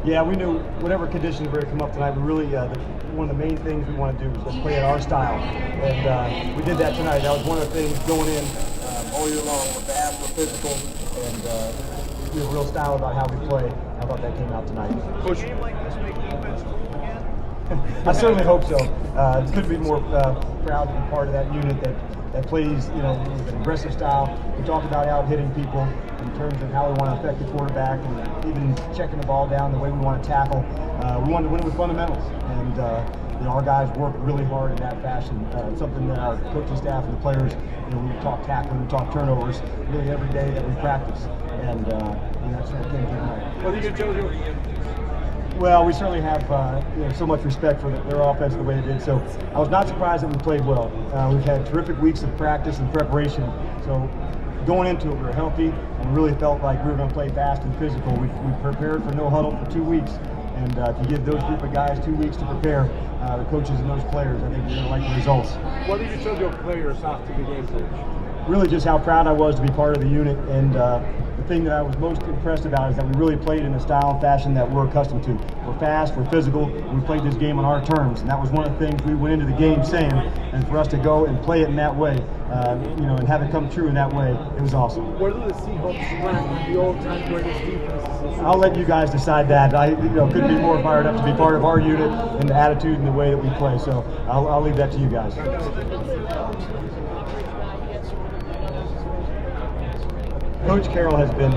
Yeah, we knew whatever conditions were going to come up tonight, we really, one of the main things we want to do was just play at our style. And we did that tonight. That was one of the things going in all year long. We're fast, we're physical, and we have real style about how we play. I thought that came out tonight. Push. I certainly hope so. Couldn't be more proud to be part of that unit that plays, with an aggressive style. We talked about out-hitting people in terms of how we want to affect the quarterback and even checking the ball down the way we want to tackle. We wanted to win with fundamentals, and our guys work really hard in that fashion. It's something that our coaching staff and the players, we talk tackling, we talk turnovers really every day that we practice, and that's what came to tonight. What do you do? Well, we certainly have so much respect for their offense the way they did. So I was not surprised that we played well. We've had terrific weeks of practice and preparation. So going into it, we were healthy and really felt like we were going to play fast and physical. We prepared for no huddle for 2 weeks. And if you give those group of guys 2 weeks to prepare, the coaches and those players, I think we're going to like the results. What did you tell your players after the game, coach? Really just how proud I was to be part of the unit, and the thing that I was most impressed about is that we really played in a style and fashion that we're accustomed to. We're fast, we're physical, and we played this game on our terms, and that was one of the things we went into the game saying, and for us to go and play it in that way, and have it come true in that way, it was awesome. Where do the Seahawks rank the all-time greatest defenses? I'll let you guys decide that. I couldn't be more fired up to be part of our unit and the attitude and the way that we play, so I'll leave that to you guys. Coach Carroll has been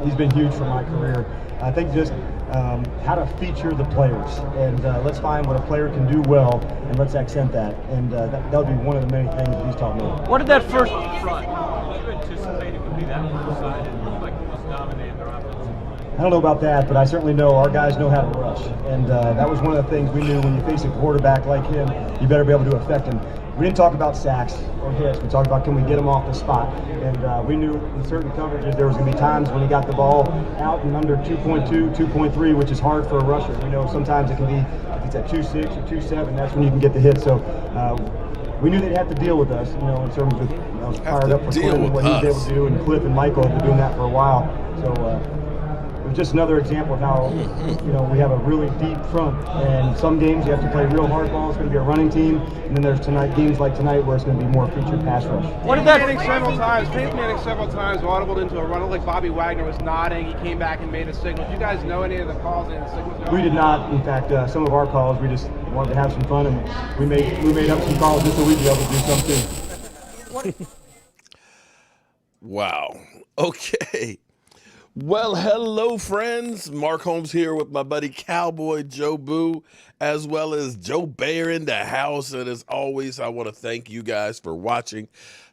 he's been huge for my career. I think just how to feature the players, and let's find what a player can do well, and let's accent that. And that would be one of the many things that he's taught me. What did that first front? Did you anticipate it would be that one-sided? It looked like it was dominating their offense. I don't know about that, but I certainly know our guys know how to rush, and that was one of the things we knew when you face a quarterback like him, you better be able to affect him. We didn't talk about sacks or hits. We talked about can we get him off the spot. And we knew in certain coverages there was going to be times when he got the ball out and under 2.2, 2.3, which is hard for a rusher. We know sometimes it can be, if it's at 2.6 or 2.7, that's when you can get the hit. So we knew they'd have to deal with us, in terms of, I was fired up for Quinn and what he was able to do, and Cliff and Michael have been doing that for a while. So it was just another example of how, we have a really deep front, and some games you have to play real hard ball. It's going to be a running team, and then there's games like tonight where it's going to be more featured pass rush. What did that Peyton Manning several times audibled into a run. It looked like Bobby Wagner was nodding. He came back and made a signal. Do you guys know any of the calls and the signals? We did not. In fact, some of our calls, we just wanted to have some fun, and we made up some calls just so we'd be able to do something. Wow. Okay. Well, hello, friends. Mark Holmes here with my buddy Cowboy Joe Boo, as well as Joe Bear in the house. And as always, I want to thank you guys for watching,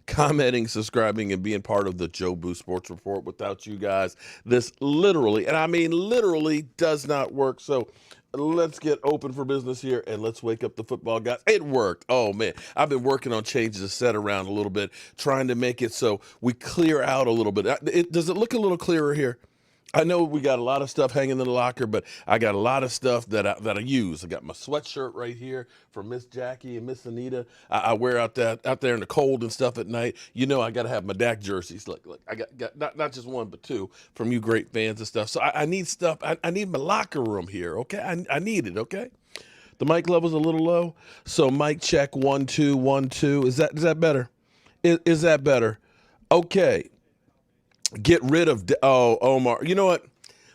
commenting, subscribing, and being part of the Joe Boo Sports Report. Without you guys, this literally, and I mean literally, does not work. So let's get open for business here, and let's wake up the football guys. It worked. Oh, man. I've been working on changing the set around a little bit, trying to make it so we clear out a little bit. Does it look a little clearer here? I know we got a lot of stuff hanging in the locker, but I got a lot of stuff that I use. I got my sweatshirt right here from Miss Jackie and Miss Anita. I wear out there in the cold and stuff at night. I got to have my Dak jerseys. Look, I got not just one, but two from you great fans and stuff. So I need stuff. I need my locker room here, okay? I need it, okay? The mic level's a little low. So mic check, 1 2 1 2. Is that better? Is that better? Okay. Get rid of, Omar. You know what?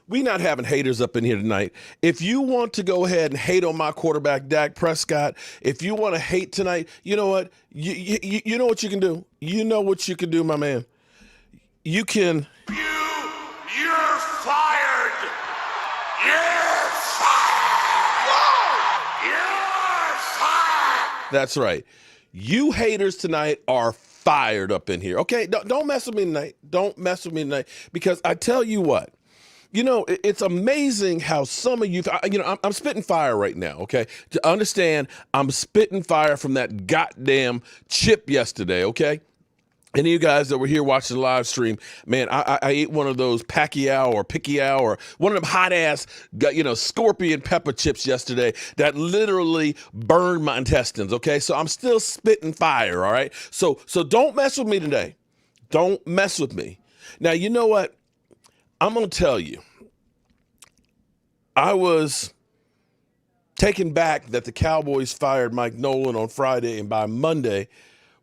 We not having haters up in here tonight. If you want to go ahead and hate on my quarterback, Dak Prescott, if you want to hate tonight, you know what? You know what you can do? You know what you can do, my man? You can. You're fired. You're fired. Whoa! You're fired. That's right. You haters tonight are fired up in here. Okay, don't mess with me tonight. Don't mess with me tonight, because I tell you what, it's amazing how some of you, I'm spitting fire right now. Okay, to understand, I'm spitting fire from that goddamn chip yesterday. Okay. Any of you guys that were here watching the live stream, man, I ate one of those Pacquiao or one of them hot ass, scorpion pepper chips yesterday that literally burned my intestines. Okay, so I'm still spitting fire. All right, so don't mess with me today. Don't mess with me. Now, you know what? I'm gonna tell you. I was taken back that the Cowboys fired Mike Nolan on Friday, and by Monday,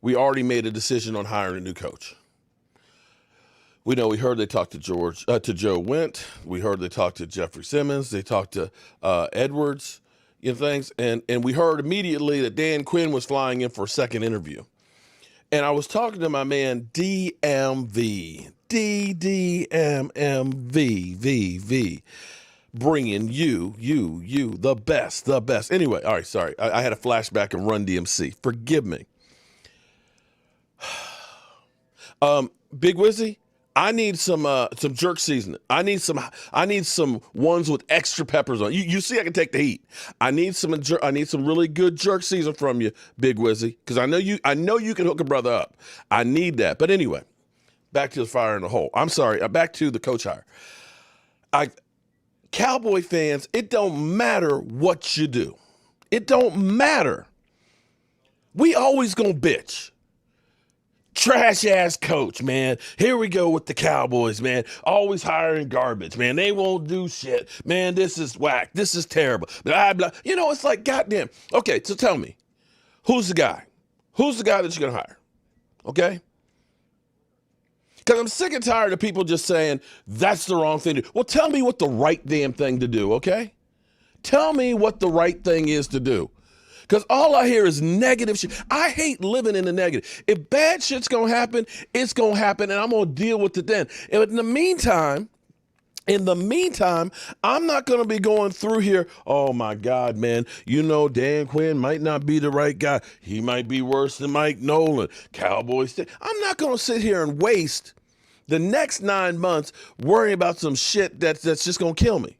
we already made a decision on hiring a new coach. We heard they talked to Joe Went. We heard they talked to Jeffrey Simmons. They talked to Edwards, things. And we heard immediately that Dan Quinn was flying in for a second interview. And I was talking to my man DMV, DDMMV, bringing you, the best. Anyway, all right, sorry. I had a flashback of Run DMC. Forgive me. Big Wizzy, I need some jerk seasoning. I need some ones with extra peppers on. You see, I can take the heat. I need some really good jerk seasoning from you, Big Wizzy, because I know you can hook a brother up. I need that. But anyway, back to the fire in the hole. I'm sorry. Back to the coach hire. Cowboy fans, it don't matter what you do. It don't matter. We always gonna bitch. Trash ass coach, man. Here we go with the Cowboys, man. Always hiring garbage, man. They won't do shit. Man, this is whack. This is terrible. Blah, blah. It's like, goddamn. Okay, so tell me, who's the guy? Who's the guy that you're going to hire? Okay? Because I'm sick and tired of people just saying, that's the wrong thing to do. Well, tell me what the right damn thing to do, okay? Tell me what the right thing is to do. Because all I hear is negative shit. I hate living in the negative. If bad shit's going to happen, it's going to happen, and I'm going to deal with it then. And in the meantime, I'm not going to be going through here, oh, my God, man, Dan Quinn might not be the right guy. He might be worse than Mike Nolan. Cowboys. I'm not going to sit here and waste the next 9 months worrying about some shit that's just going to kill me.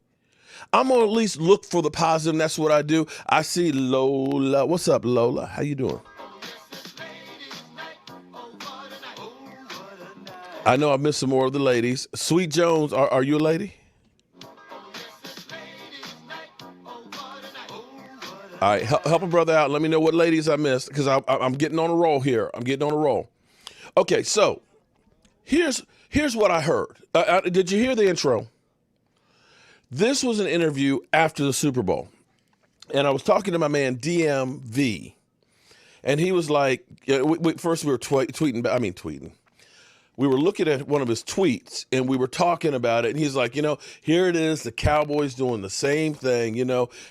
I'm going to at least look for the positive, and that's what I do. I see Lola. What's up, Lola? How you doing? I know I missed some more of the ladies. Sweet Jones, are you a lady? All right, help a brother out. Let me know what ladies I missed, because I'm getting on a roll here. Okay, so here's what I heard. Did you hear the intro? This was an interview after the Super Bowl, and I was talking to my man DMV, and he was like, first we were tweeting. We were looking at one of his tweets, and we were talking about it, and he's like, here it is, the Cowboys doing the same thing.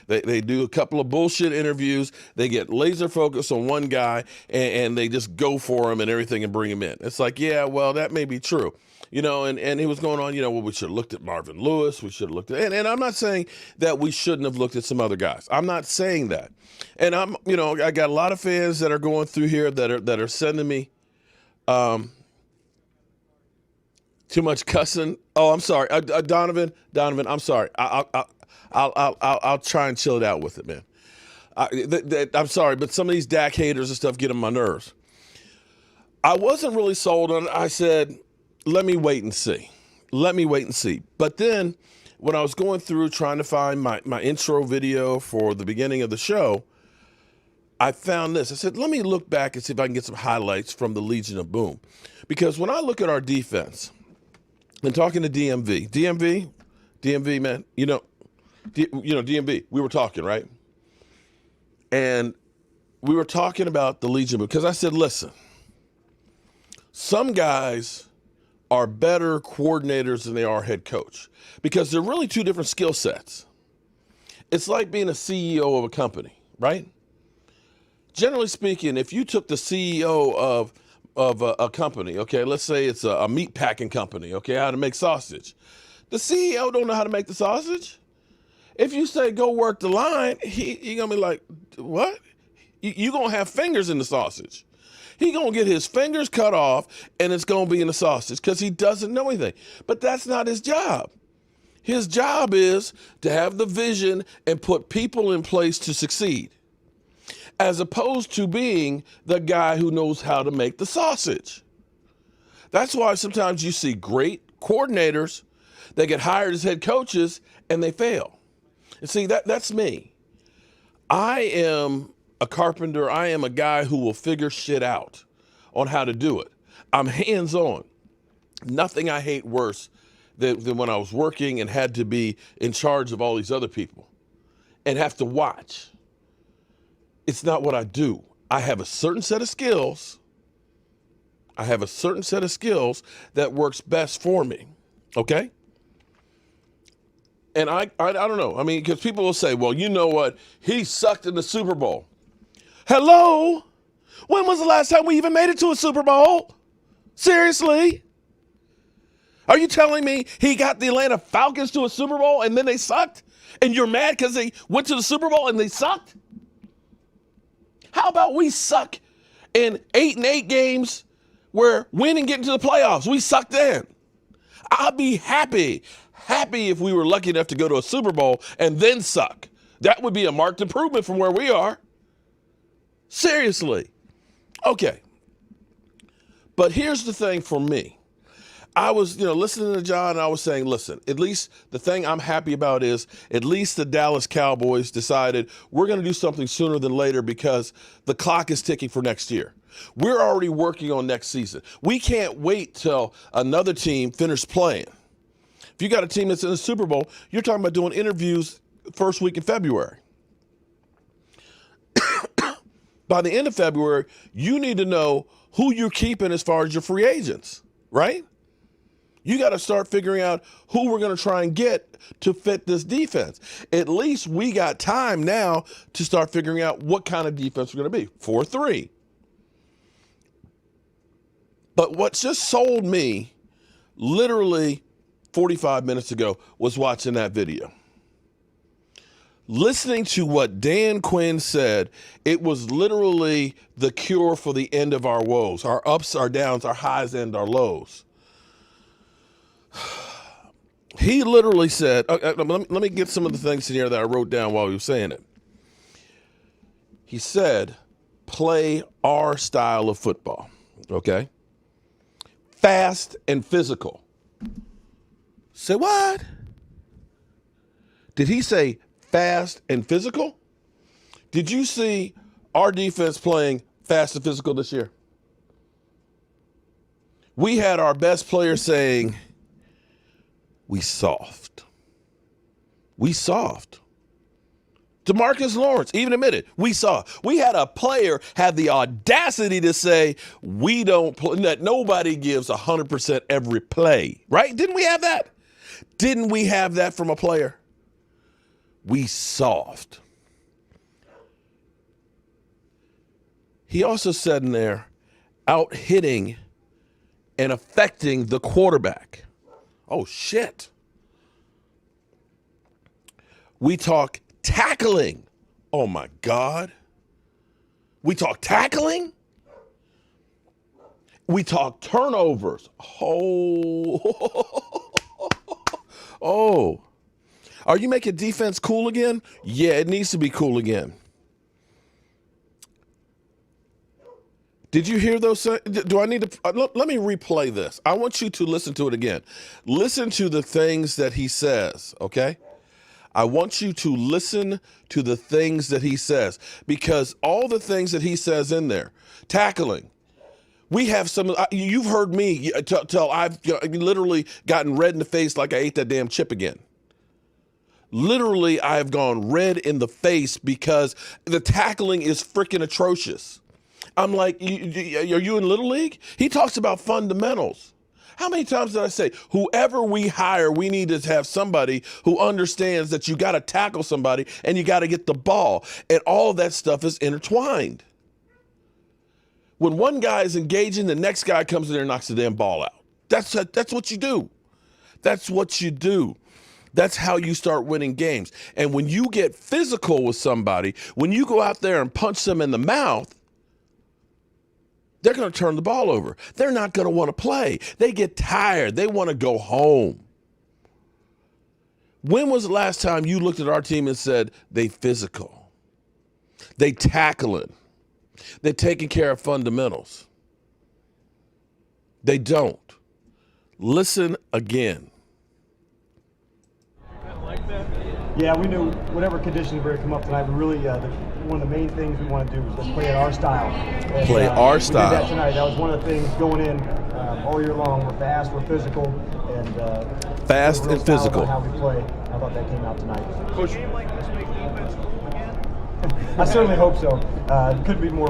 They do a couple of bullshit interviews, they get laser focused on one guy, and they just go for him and everything and bring him in. It's like, yeah, well, that may be true. And he was going on, well, we should have looked at Marvin Lewis. We should have looked at, and I'm not saying that we shouldn't have looked at some other guys. I'm not saying that. And I got a lot of fans that are going through here that are sending me too much cussing. Oh, I'm sorry. Donovan, I'm sorry. I'll try and chill it out with it, man. I'm sorry, but some of these Dak haters and stuff get on my nerves. I wasn't really sold on it. I said, let me wait and see. But then when I was going through trying to find my intro video for the beginning of the show, I found this. I said, let me look back and see if I can get some highlights from the Legion of Boom. Because when I look at our defense, and talking to DMV, man, DMV, we were talking, right? And we were talking about the Legion, because I said, listen, some guys are better coordinators than they are head coach, because they're really two different skill sets. It's like being a CEO of a company, right? Generally speaking, if you took the CEO of a company, okay, let's say it's a meat packing company, okay, how to make sausage. The CEO don't know how to make the sausage. If you say go work the line, he gonna be like, what? You gonna have fingers in the sausage. He gonna get his fingers cut off, and it's gonna be in the sausage, because he doesn't know anything. But that's not his job. His job is to have the vision and put people in place to succeed, as opposed to being the guy who knows how to make the sausage. That's why sometimes you see great coordinators that get hired as head coaches and they fail. And see, that's me. I am a carpenter. I am a guy who will figure shit out on how to do it. I'm hands-on. Nothing I hate worse than when I was working and had to be in charge of all these other people and have to watch. It's not what I do. I have a certain set of skills. I have a certain set of skills that works best for me, okay? And I don't know. I mean, because people will say, well, you know what? He sucked in the Super Bowl. Hello? When was the last time we even made it to a Super Bowl? Seriously? Are you telling me he got the Atlanta Falcons to a Super Bowl and then they sucked? And you're mad because they went to the Super Bowl and they sucked? How about we suck in 8-8 games where winning getting to the playoffs? We sucked then. I'd be happy if we were lucky enough to go to a Super Bowl and then suck. That would be a marked improvement from where we are. Seriously. Okay. But here's the thing for me. I was, listening to John, and I was saying, listen, at least the thing I'm happy about is at least the Dallas Cowboys decided we're going to do something sooner than later because the clock is ticking for next year. We're already working on next season. We can't wait till another team finishes playing. If you got a team that's in the Super Bowl, you're talking about doing interviews first week in February. By the end of February, you need to know who you're keeping as far as your free agents, right? You got to start figuring out who we're going to try and get to fit this defense. At least we got time now to start figuring out what kind of defense we're going to be. 4-3. But what just sold me literally 45 minutes ago was watching that video. Listening to what Dan Quinn said, it was literally the cure for the end of our woes, our ups, our downs, our highs, and our lows. He literally said, let me get some of the things in here that I wrote down while he was saying it. He said, play our style of football, okay? Fast and physical. Say what? Did he say fast and physical? Did you see our defense playing fast and physical this year? We had our best player saying, we soft. We soft. DeMarcus Lawrence even admitted, we saw. We had a player have the audacity to say, we don't play, that nobody gives 100% every play, right? Didn't we have that? Didn't we have that from a player? We soft. He also said in there, out hitting and affecting the quarterback. Oh, shit. We talk tackling. Oh, my God. We talk tackling. We talk turnovers. Oh. Are you making defense cool again? Yeah, it needs to be cool again. Did you hear those? Do I need to? Let me replay this. I want you to listen to it again. Listen to the things that he says, okay? I want you to listen to the things that he says, because all the things that he says in there, tackling, we have some, you've heard me tell I've literally gotten red in the face like I ate that damn chip again. Literally, I have gone red in the face because the tackling is freaking atrocious. I'm like, are you in Little League? He talks about fundamentals. How many times did I say, whoever we hire, we need to have somebody who understands that you got to tackle somebody and you got to get the ball. And all that stuff is intertwined. When one guy is engaging, the next guy comes in there and knocks the damn ball out. That's what you do. That's what you do. That's how you start winning games. And when you get physical with somebody, when you go out there and punch them in the mouth, they're going to turn the ball over. They're not going to want to play. They get tired. They want to go home. When was the last time you looked at our team and said, they physical, they tackling, they're taking care of fundamentals? They don't. Listen again. Yeah, we knew whatever conditions were going to come up tonight, we really, one of the main things we want to do is just play at our style. And, Play our style. We did that tonight. That was one of the things going in all year long. We're fast, we're physical, and Fast real and style physical. about how we play. I thought that came out tonight. Coach, I certainly hope so. Couldn't be more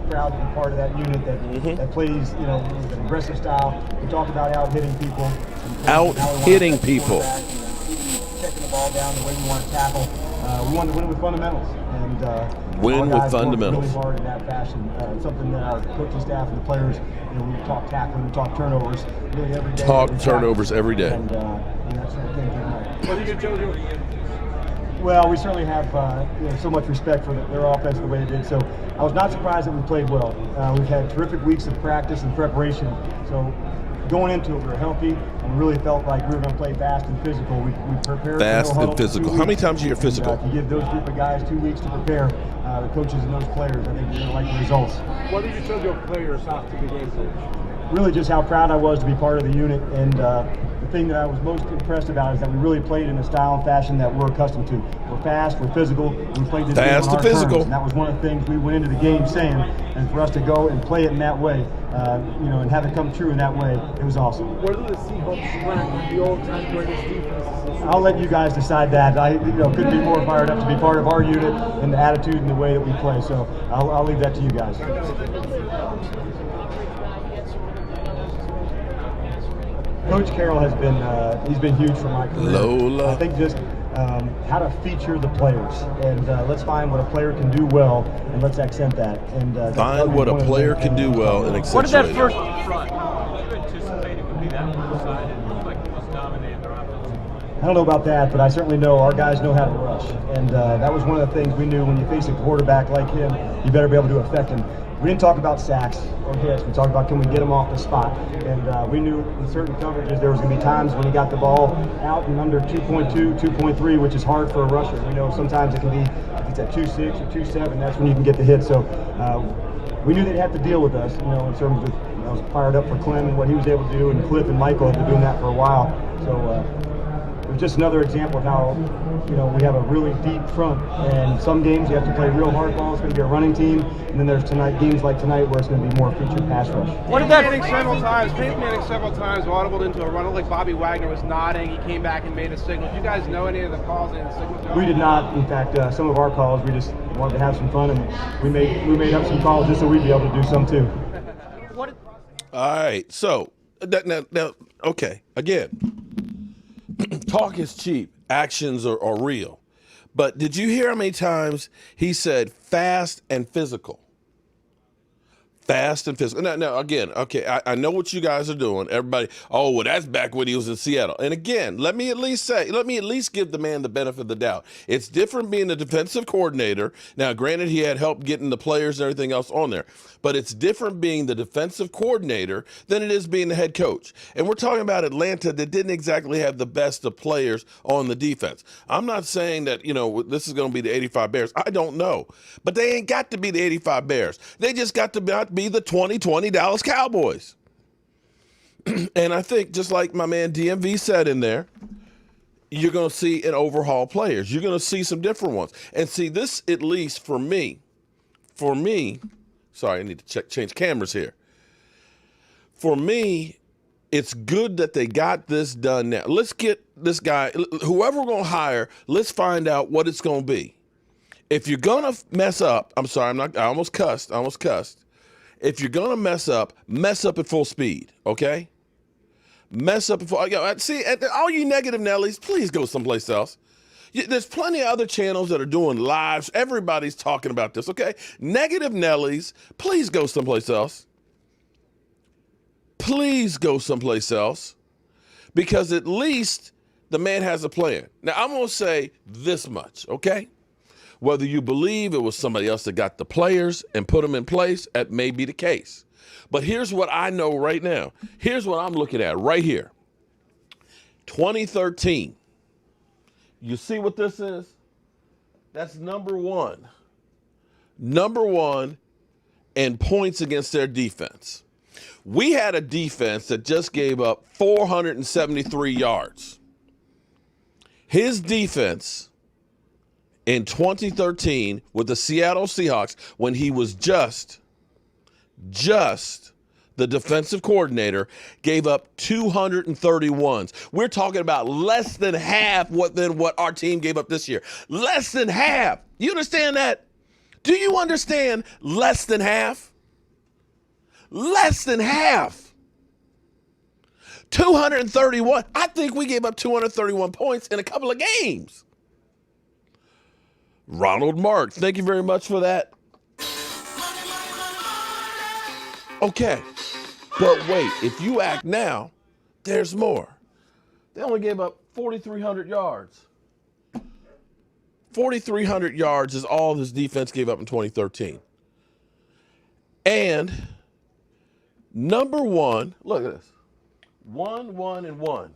proud to be part of that unit that plays, with an aggressive style. We talked about out-hitting people. Out-hitting people. Checking the ball down the way we want to tackle. We want to win with fundamentals. And Win our with guys work fundamentals. really hard in that fashion. It's something that our coaching staff and the players, we talk tackling, we talk turnovers really every day. Talk turnovers every day. And that's what came tonight. what did you do? Well, we certainly have so much respect for their offense the way it did. So I was not surprised that we played well. We've had terrific weeks of practice and preparation. So going into it, we were healthy and really felt like we were going to play fast and physical. We prepared Fast for no and huddle for 2 physical. weeks. How many times a year And, physical? if you give those group of guys 2 weeks to prepare, the coaches and those players, I think you're going to like the results. What did you tell your players after the game, coach? Really just how proud I was to be part of the unit, and the thing that I was most impressed about is that we really played in a style and fashion that we're accustomed to. We're fast, we're physical, we played this Fast game on and our physical. terms, and that was one of the things we went into the game saying, and for us to go and play it in that way, and have it come true in that way, it was awesome. Where do the Seahawks rank the all-time greatest defenses? I'll let you guys decide that. I couldn't be more fired up to be part of our unit and the attitude and the way that we play, so I'll leave that to you guys. Coach Carroll has been he's been huge for my career. Lola. I think just how to feature the players, and let's find what a player can do well, and let's accent that. And Find what a player can do well and What did that accentuate first it. front? Did you anticipate it would be that one-sided? It looked like it was dominating their offense. I don't know about that, but I certainly know our guys know how to rush, and that was one of the things we knew when you face a quarterback like him, you better be able to affect him. We didn't talk about sacks or hits. We talked about can we get him off the spot. And we knew in certain coverages there was going to be times when he got the ball out and under 2.2, 2.3, which is hard for a rusher. We know sometimes it can be, if it's at 2.6 or 2.7, that's when you can get the hit. So we knew they'd have to deal with us, in terms of, I was fired up for Quinn and what he was able to do, and Cliff and Michael have been doing that for a while. So it was just another example of how, we have a really deep front, and some games you have to play real hard ball. It's going to be a running team, and then there's games like tonight where it's going to be more featured pass rush. What did that Peyton Manning several times audibled into a run like Bobby Wagner was nodding. He came back and made a signal. Do you guys know any of the calls and the signals? We did not. In fact, some of our calls, we just wanted to have some fun, and we made up some calls just so we'd be able to do some too. All right. So, now, okay. Again, talk is cheap. Actions are real. But did you hear how many times he said fast and physical? Fast and physical. Now again, okay, I know what you guys are doing. Everybody, that's back when he was in Seattle. And again, let me at least give the man the benefit of the doubt. It's different being a defensive coordinator. Now, granted, he had help getting the players and everything else on there. But it's different being the defensive coordinator than it is being the head coach. And we're talking about Atlanta that didn't exactly have the best of players on the defense. I'm not saying that, this is going to be the 85 Bears. I don't know. But they ain't got to be the 85 Bears. They just got to be the 2020 Dallas Cowboys. And I think, just like my man DMV said in there, you're going to see an overhaul players. You're going to see some different ones. And see, this, at least for me, sorry, I need to change cameras here. For me, it's good that they got this done now. Let's get this guy, whoever we're going to hire, let's find out what it's going to be. If you're going to mess up, I'm sorry, I almost cussed. If you're going to mess up at full speed, okay? Mess up at full, see, all you negative Nellies, please go someplace else. There's plenty of other channels that are doing lives. Everybody's talking about this, okay? Negative Nellies, please go someplace else. Please go someplace else, because at least the man has a plan. Now, I'm going to say this much, okay? Whether you believe it was somebody else that got the players and put them in place, that may be the case. But here's what I know right now. Here's what I'm looking at right here. 2013. You see what this is? That's number one. Number one in points against their defense. We had a defense that just gave up 473 yards. His defense in 2013 with the Seattle Seahawks, when he was just the defensive coordinator, gave up 231s. We're talking about less than half than what our team gave up this year. Less than half. You understand that? Do you understand less than half? Less than half. 231. I think we gave up 231 points in a couple of games. Ronald Mark, thank you very much for that. Okay, but wait, if you act now, there's more. They only gave up 4,300 yards. 4,300 yards is all this defense gave up in 2013. And number one, look at this. 1, 1, and 1.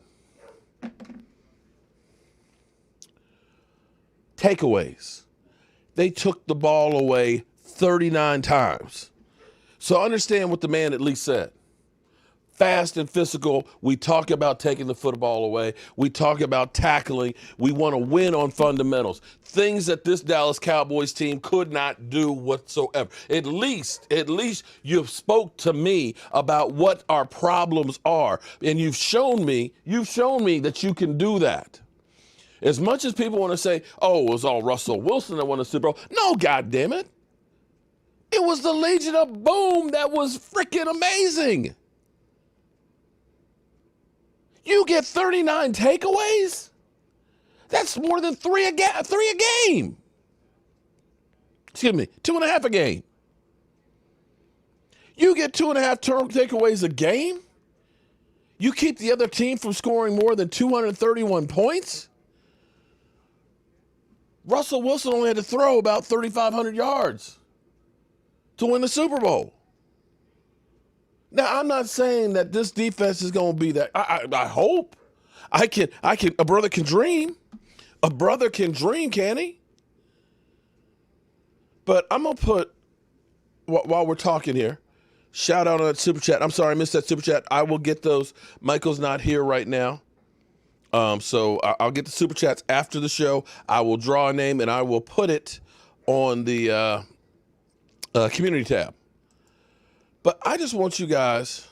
Takeaways. They took the ball away 39 times. So understand what the man at least said. Fast and physical. We talk about taking the football away. We talk about tackling. We want to win on fundamentals. Things that this Dallas Cowboys team could not do whatsoever. At least you've spoke to me about what our problems are. And you've shown me that you can do that. As much as people want to say, oh, it was all Russell Wilson that won the Super Bowl. No, goddammit. It was the Legion of Boom that was freaking amazing. You get 39 takeaways? That's more than three a game. Excuse me, 2.5 a game. You get 2.5 takeaways a game? You keep the other team from scoring more than 231 points? Russell Wilson only had to throw about 3,500 yards to win the Super Bowl. Now, I'm not saying that this defense is going to be that. I hope. A brother can dream. A brother can dream, can he? But I'm going to put, while we're talking here, shout out on that Super Chat. I'm sorry, I missed that Super Chat. I will get those. Michael's not here right now. So I'll get the Super Chats after the show. I will draw a name and I will put it on the community tab. But I just want you guys,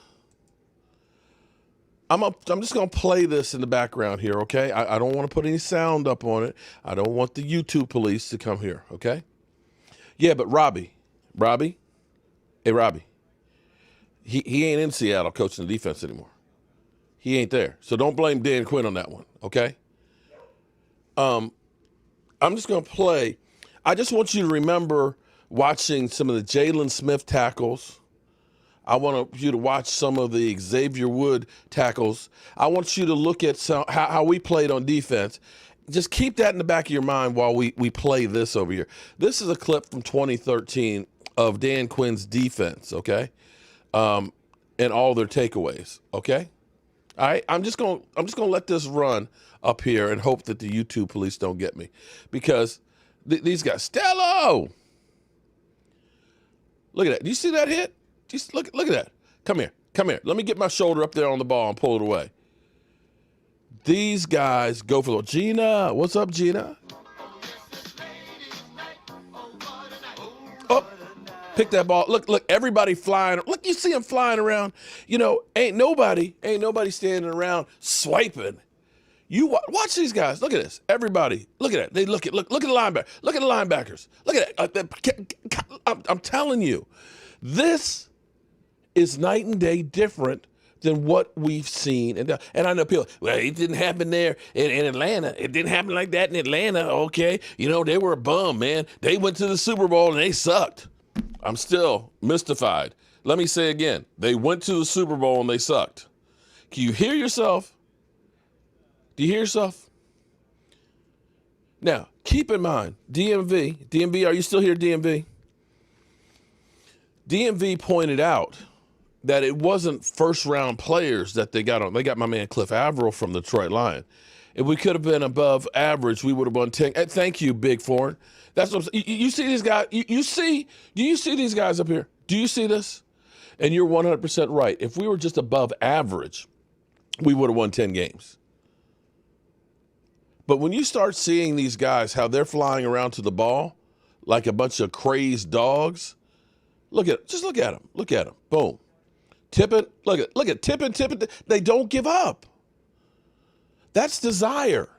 I'm just going to play this in the background here, okay? I don't want to put any sound up on it. I don't want the YouTube police to come here, okay? Yeah, but Robbie, hey, Robbie, he ain't in Seattle coaching the defense anymore. He ain't there. So don't blame Dan Quinn on that one, okay? I'm just going to play. I just want you to remember watching some of the Jalen Smith tackles. I want you to watch some of the Xavier Wood tackles. I want you to look at how we played on defense. Just keep that in the back of your mind while we play this over here. This is a clip from 2013 of Dan Quinn's defense, okay? And all their takeaways, okay? All right, I'm just gonna let this run up here and hope that the YouTube police don't get me, because these guys, Stello, look at that. Do you see that hit? Just look at that. Come here. Let me get my shoulder up there on the ball and pull it away. These guys go for the Gina. What's up, Gina? Oh, pick that ball. Look, everybody flying. Look, you see them flying around. You know, ain't nobody standing around swiping. You watch these guys. Look at this. Everybody, look at it. They look at the linebacker. Look at the linebackers. Look at it. I'm telling you, this is night and day different than what we've seen. And I know people, well, it didn't happen there in Atlanta. It didn't happen like that in Atlanta. Okay. You know, they were a bum, man. They went to the Super Bowl and they sucked. I'm still mystified. Let me say again, they went to the Super Bowl and they sucked. Can you hear yourself? Do you hear yourself? Now, keep in mind, DMV, are you still here, DMV? DMV pointed out that it wasn't first-round players that they got on. They got my man Cliff Averill from the Detroit Lions. If we could have been above average, we would have won 10. Thank you, Big Foreign. That's what I'm saying. You see these guys? Do you see these guys up here? Do you see this? And you're 100% right. If we were just above average, we would have won 10 games. But when you start seeing these guys, how they're flying around to the ball like a bunch of crazed dogs, just look at them. Look at them. Boom. Tippett, look at Tippett. They don't give up. That's desire.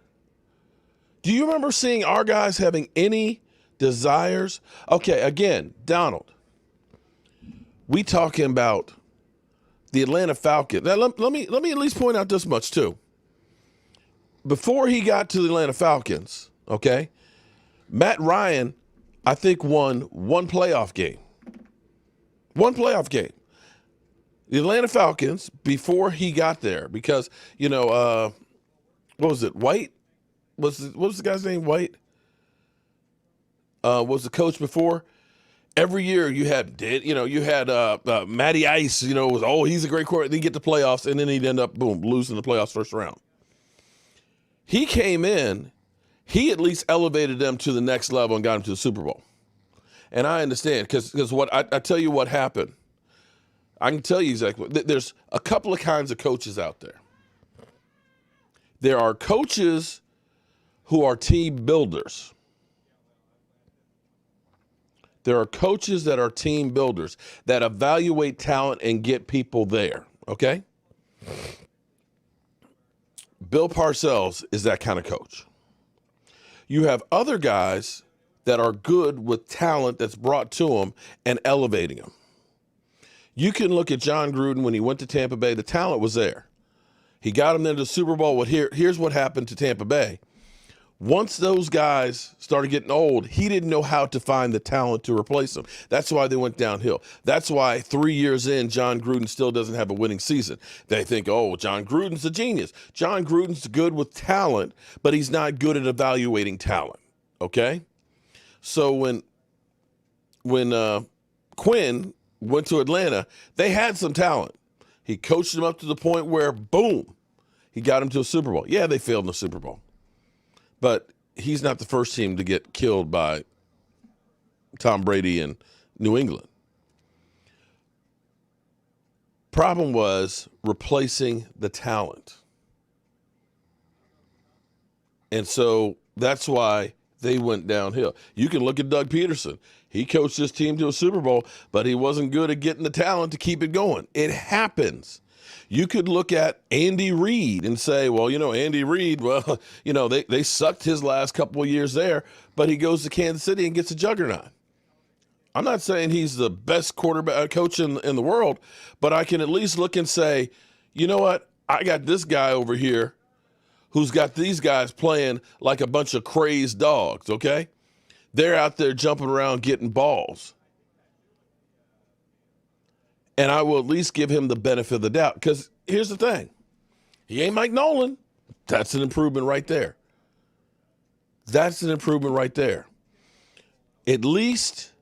Do you remember seeing our guys having any desires? Okay, again, Donald, we talking about the Atlanta Falcons. Now, let me at least point out this much too. Before he got to the Atlanta Falcons, okay, Matt Ryan, I think, won one playoff game. One playoff game. The Atlanta Falcons, before he got there, because, what was it, White? What was the guy's name, White? Was the coach before? Every year you had Matty Ice, he's a great quarterback. Then you get the playoffs, and then he'd end up, boom, losing the playoffs first round. He came in, he at least elevated them to the next level and got them to the Super Bowl. And I understand, because what I tell you what happened. I can tell you exactly. There's a couple of kinds of coaches out there. There are coaches who are team builders. There are coaches that are team builders that evaluate talent and get people there, okay? Bill Parcells is that kind of coach. You have other guys that are good with talent that's brought to them and elevating them. You can look at John Gruden when he went to Tampa Bay. The talent was there. He got him into the Super Bowl. Well, here's what happened to Tampa Bay. Once those guys started getting old, he didn't know how to find the talent to replace them. That's why they went downhill. That's why 3 years in, John Gruden still doesn't have a winning season. They think, oh, John Gruden's a genius. John Gruden's good with talent, but he's not good at evaluating talent, okay? So when Quinn went to Atlanta, they had some talent. He coached them up to the point where, boom, he got them to a Super Bowl. Yeah, they failed in the Super Bowl. But he's not the first team to get killed by Tom Brady in New England. Problem was replacing the talent. And so that's why they went downhill. You can look at Doug Peterson. He coached his team to a Super Bowl, but he wasn't good at getting the talent to keep it going. It happens. You could look at Andy Reid and say, well, Andy Reid, they sucked his last couple of years there, but he goes to Kansas City and gets a juggernaut. I'm not saying he's the best quarterback coach in the world, but I can at least look and say, you know what? I got this guy over here who's got these guys playing like a bunch of crazed dogs, okay? They're out there jumping around getting balls. And I will at least give him the benefit of the doubt. Because here's the thing. He ain't Mike Nolan. That's an improvement right there. That's an improvement right there. At least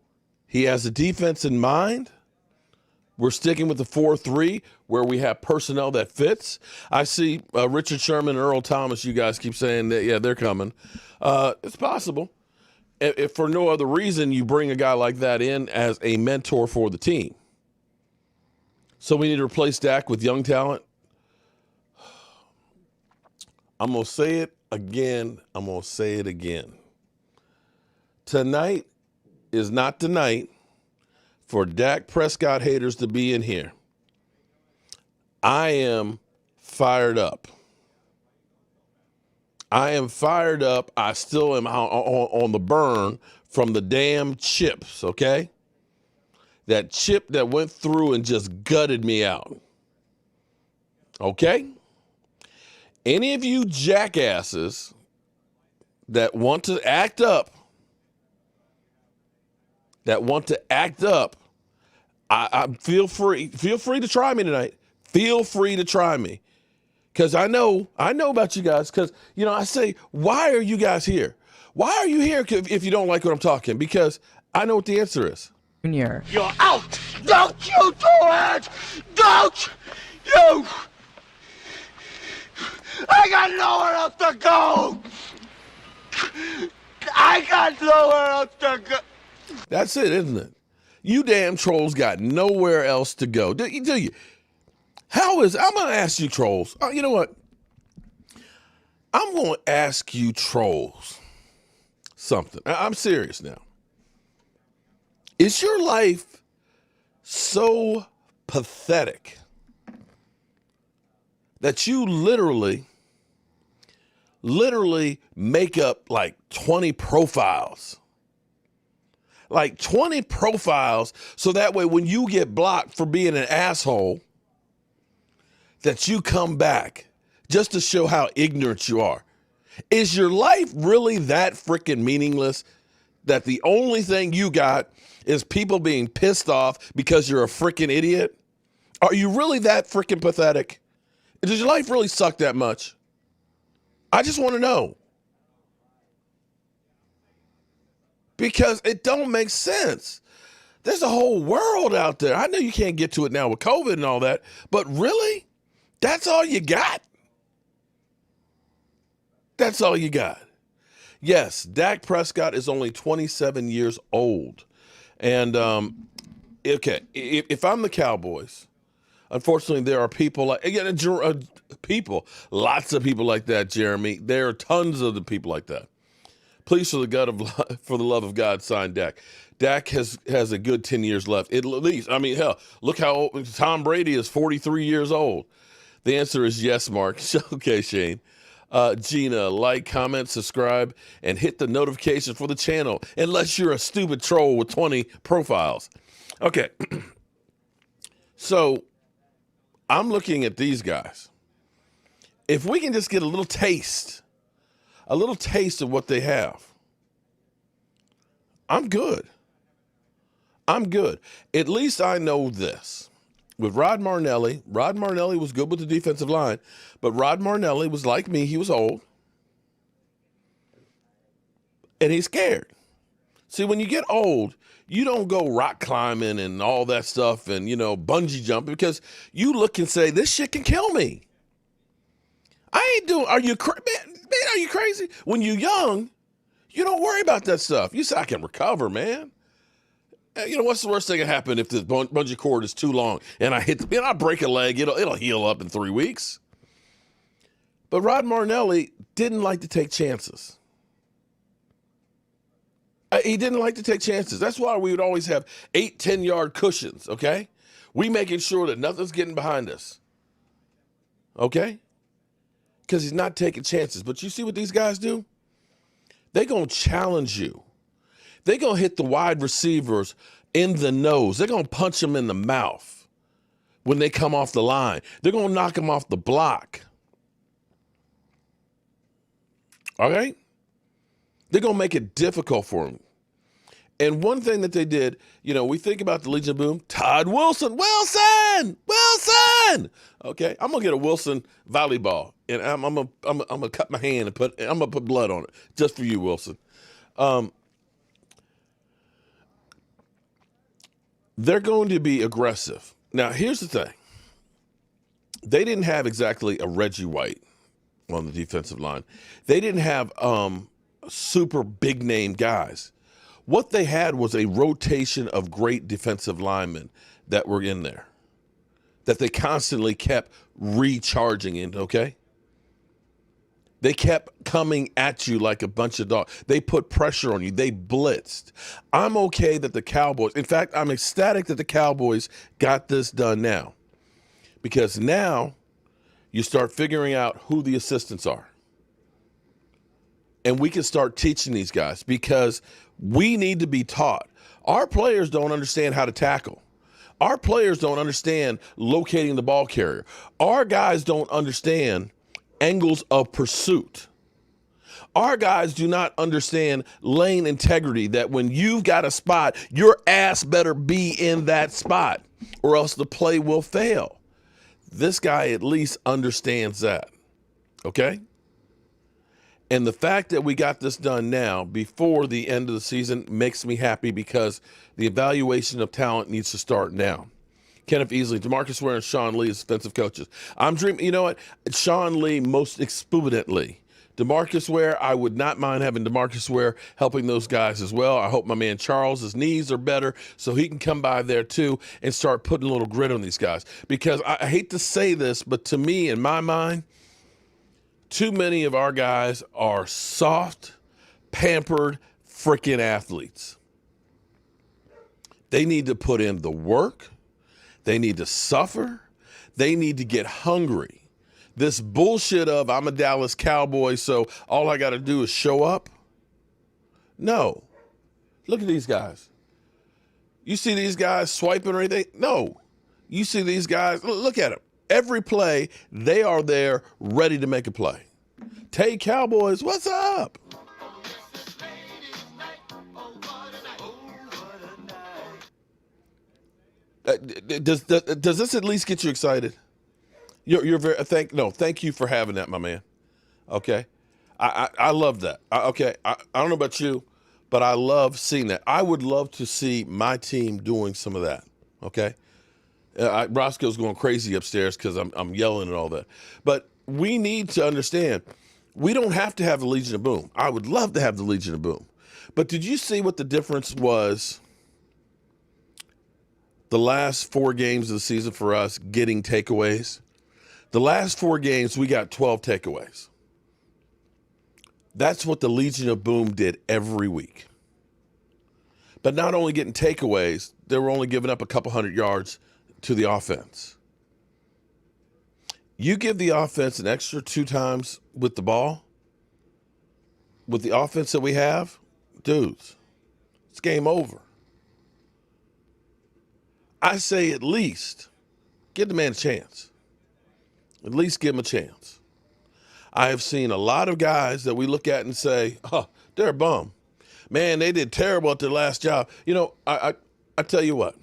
he has the defense in mind. We're sticking with the 4-3 where we have personnel that fits. I see Richard Sherman and Earl Thomas, you guys keep saying that, yeah, they're coming. It's possible. If for no other reason, you bring a guy like that in as a mentor for the team. So we need to replace Dak with young talent. I'm going to say it again. I'm going to say it again. Tonight is not the night for Dak Prescott haters to be in here. I am fired up. I am fired up. I still am on the burn from the damn chips, okay? That chip that went through and just gutted me out. Okay? Any of you jackasses that want to act up, I feel free to try me tonight. Feel free to try me. Because I know about you guys. Because, I say, why are you guys here? Why are you here if you don't like what I'm talking? Because I know what the answer is. Junior. You're out! Don't you do it! Don't you! I got nowhere else to go! I got nowhere else to go! That's it, isn't it? You damn trolls got nowhere else to go. Do you? I'm going to ask you trolls. You know what? I'm going to ask you trolls something. I'm serious now. Is your life so pathetic that you literally make up like 20 profiles. Like 20 profiles, so that way when you get blocked for being an asshole, that you come back just to show how ignorant you are. Is your life really that freaking meaningless that the only thing you got is people being pissed off because you're a freaking idiot? Are you really that freaking pathetic? Does your life really suck that much? I just want to know. Because it don't make sense. There's a whole world out there. I know you can't get to it now with COVID and all that, but really? That's all you got? That's all you got. Yes, Dak Prescott is only 27 years old. And, okay, if I'm the Cowboys, unfortunately, there are people like, again, lots of people like that, Jeremy. There are tons of the people like that. Please, for the love of God, sign Dak. Dak has a good 10 years left, at least. I mean, hell, look how old Tom Brady is, 43 years old. The answer is yes, Mark. Okay, Shane. Gina, like, comment, subscribe, and hit the notification for the channel, unless you're a stupid troll with 20 profiles. Okay. So I'm looking at these guys. If we can just get a little taste of what they have, I'm good. I'm good. At least I know this. With Rod Marnelli was good with the defensive line, but Rod Marnelli was like me. He was old, and he's scared. See, when you get old, you don't go rock climbing and all that stuff and, bungee jumping, because you look and say, this shit can kill me. I ain't doing, are you crazy? When you're young, you don't worry about that stuff. You say, I can recover, man. What's the worst thing that can happen if the bungee cord is too long and I break a leg, it'll heal up in 3 weeks. But Rod Marnelli didn't like to take chances. He didn't like to take chances. That's why we would always have 8, 10-yard cushions, okay? We making sure that nothing's getting behind us, okay? Because he's not taking chances. But you see what these guys do? They're going to challenge you. They're going to hit the wide receivers in the nose. They're going to punch them in the mouth when they come off the line. They're going to knock them off the block. All right? They're going to make it difficult for them. And one thing that they did, we think about the Legion of Boom, Todd Wilson. Okay, I'm gonna get a Wilson volleyball, and I'm gonna cut my hand and I'm gonna put blood on it just for you, Wilson. They're going to be aggressive. Now, here's the thing. They didn't have exactly a Reggie White on the defensive line. They didn't have super big name guys. What they had was a rotation of great defensive linemen that were in there, that they constantly kept recharging in, okay? They kept coming at you like a bunch of dogs. They put pressure on you. They blitzed. I'm okay that the Cowboys, in fact, I'm ecstatic that the Cowboys got this done now, because now you start figuring out who the assistants are. And we can start teaching these guys, because we need to be taught. Our players don't understand how to tackle. Our players don't understand locating the ball carrier. Our guys don't understand angles of pursuit. Our guys do not understand lane integrity, that when you've got a spot, your ass better be in that spot or else the play will fail. This guy at least understands that, okay? And the fact that we got this done now before the end of the season makes me happy, because the evaluation of talent needs to start now. Kenneth Easley, DeMarcus Ware, and Sean Lee as defensive coaches. I'm dreaming, you know what? Sean Lee most expediently. DeMarcus Ware, I would not mind having DeMarcus Ware helping those guys as well. I hope my man Charles' knees are better so he can come by there too and start putting a little grit on these guys. Because I hate to say this, but to me, in my mind, too many of our guys are soft, pampered, freaking athletes. They need to put in the work. They need to suffer. They need to get hungry. This bullshit of I'm a Dallas Cowboy, so all I got to do is show up. No. Look at these guys. You see these guys swiping or anything? No. You see these guys, look at them. Every play, they are there ready to make a play. Tay Cowboys, what's up? Does this at least get you excited? You're very thank you for having that, my man. Okay, I love that. I don't know about you, but I love seeing that. I would love to see my team doing some of that. Okay, Roscoe's going crazy upstairs because I'm yelling and all that. But we need to understand we don't have to have the Legion of Boom. I would love to have the Legion of Boom, but did you see what the difference was? The last 4 games of the season for us getting takeaways. The last 4 games, we got 12 takeaways. That's what the Legion of Boom did every week. But not only getting takeaways, they were only giving up a couple hundred yards to the offense. You give the offense an extra 2 times with the ball, with the offense that we have, dudes, it's game over. I say at least give the man a chance. At least give him a chance. I have seen a lot of guys that we look at and say, oh, they're a bum. Man, they did terrible at their last job. You know, I tell you what.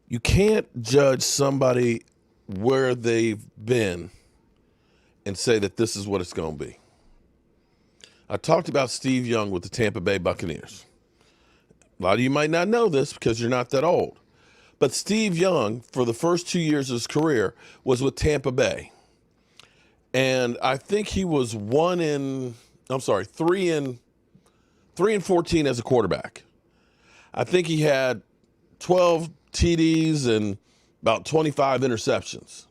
You can't judge somebody where they've been and say that this is what it's going to be. I talked about Steve Young with the Tampa Bay Buccaneers. A lot of you might not know this because you're not that old. But Steve Young, for the first 2 years of his career, was with Tampa Bay. And I think he was 3 and 14 as a quarterback. I think he had 12 TDs and about 25 interceptions.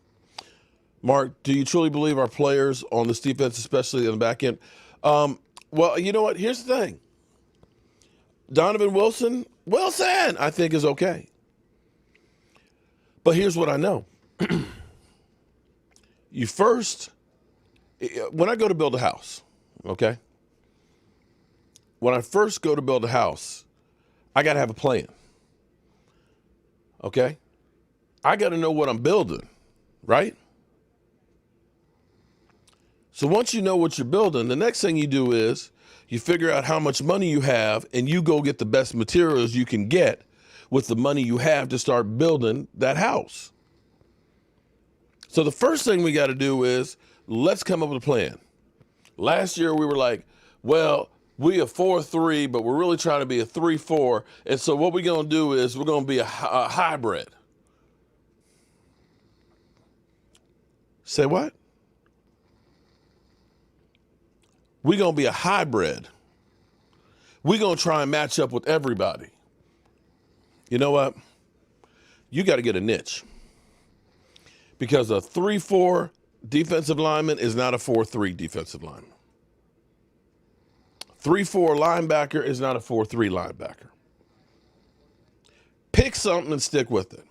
Mark, do you truly believe our players on this defense, especially on the back end? Well, you know what? Here's the thing. Donovan Wilson, I think is okay. But here's what I know. When I go to build a house, okay? When I first go to build a house, I got to have a plan, okay? I got to know what I'm building, right? So once you know what you're building, the next thing you do is you figure out how much money you have and you go get the best materials you can get with the money you have to start building that house. So the first thing we got to do is let's come up with a plan. Last year we were like, well, we are 4-3, but we're really trying to be a 3-4. And so what we're going to do is we're going to be a hybrid. Say what? We're going to be a hybrid. We're going to try and match up with everybody. You know what? You got to get a niche. Because a 3-4 defensive lineman is not a 4-3 defensive lineman. 3-4 linebacker is not a 4-3 linebacker. Pick something and stick with it.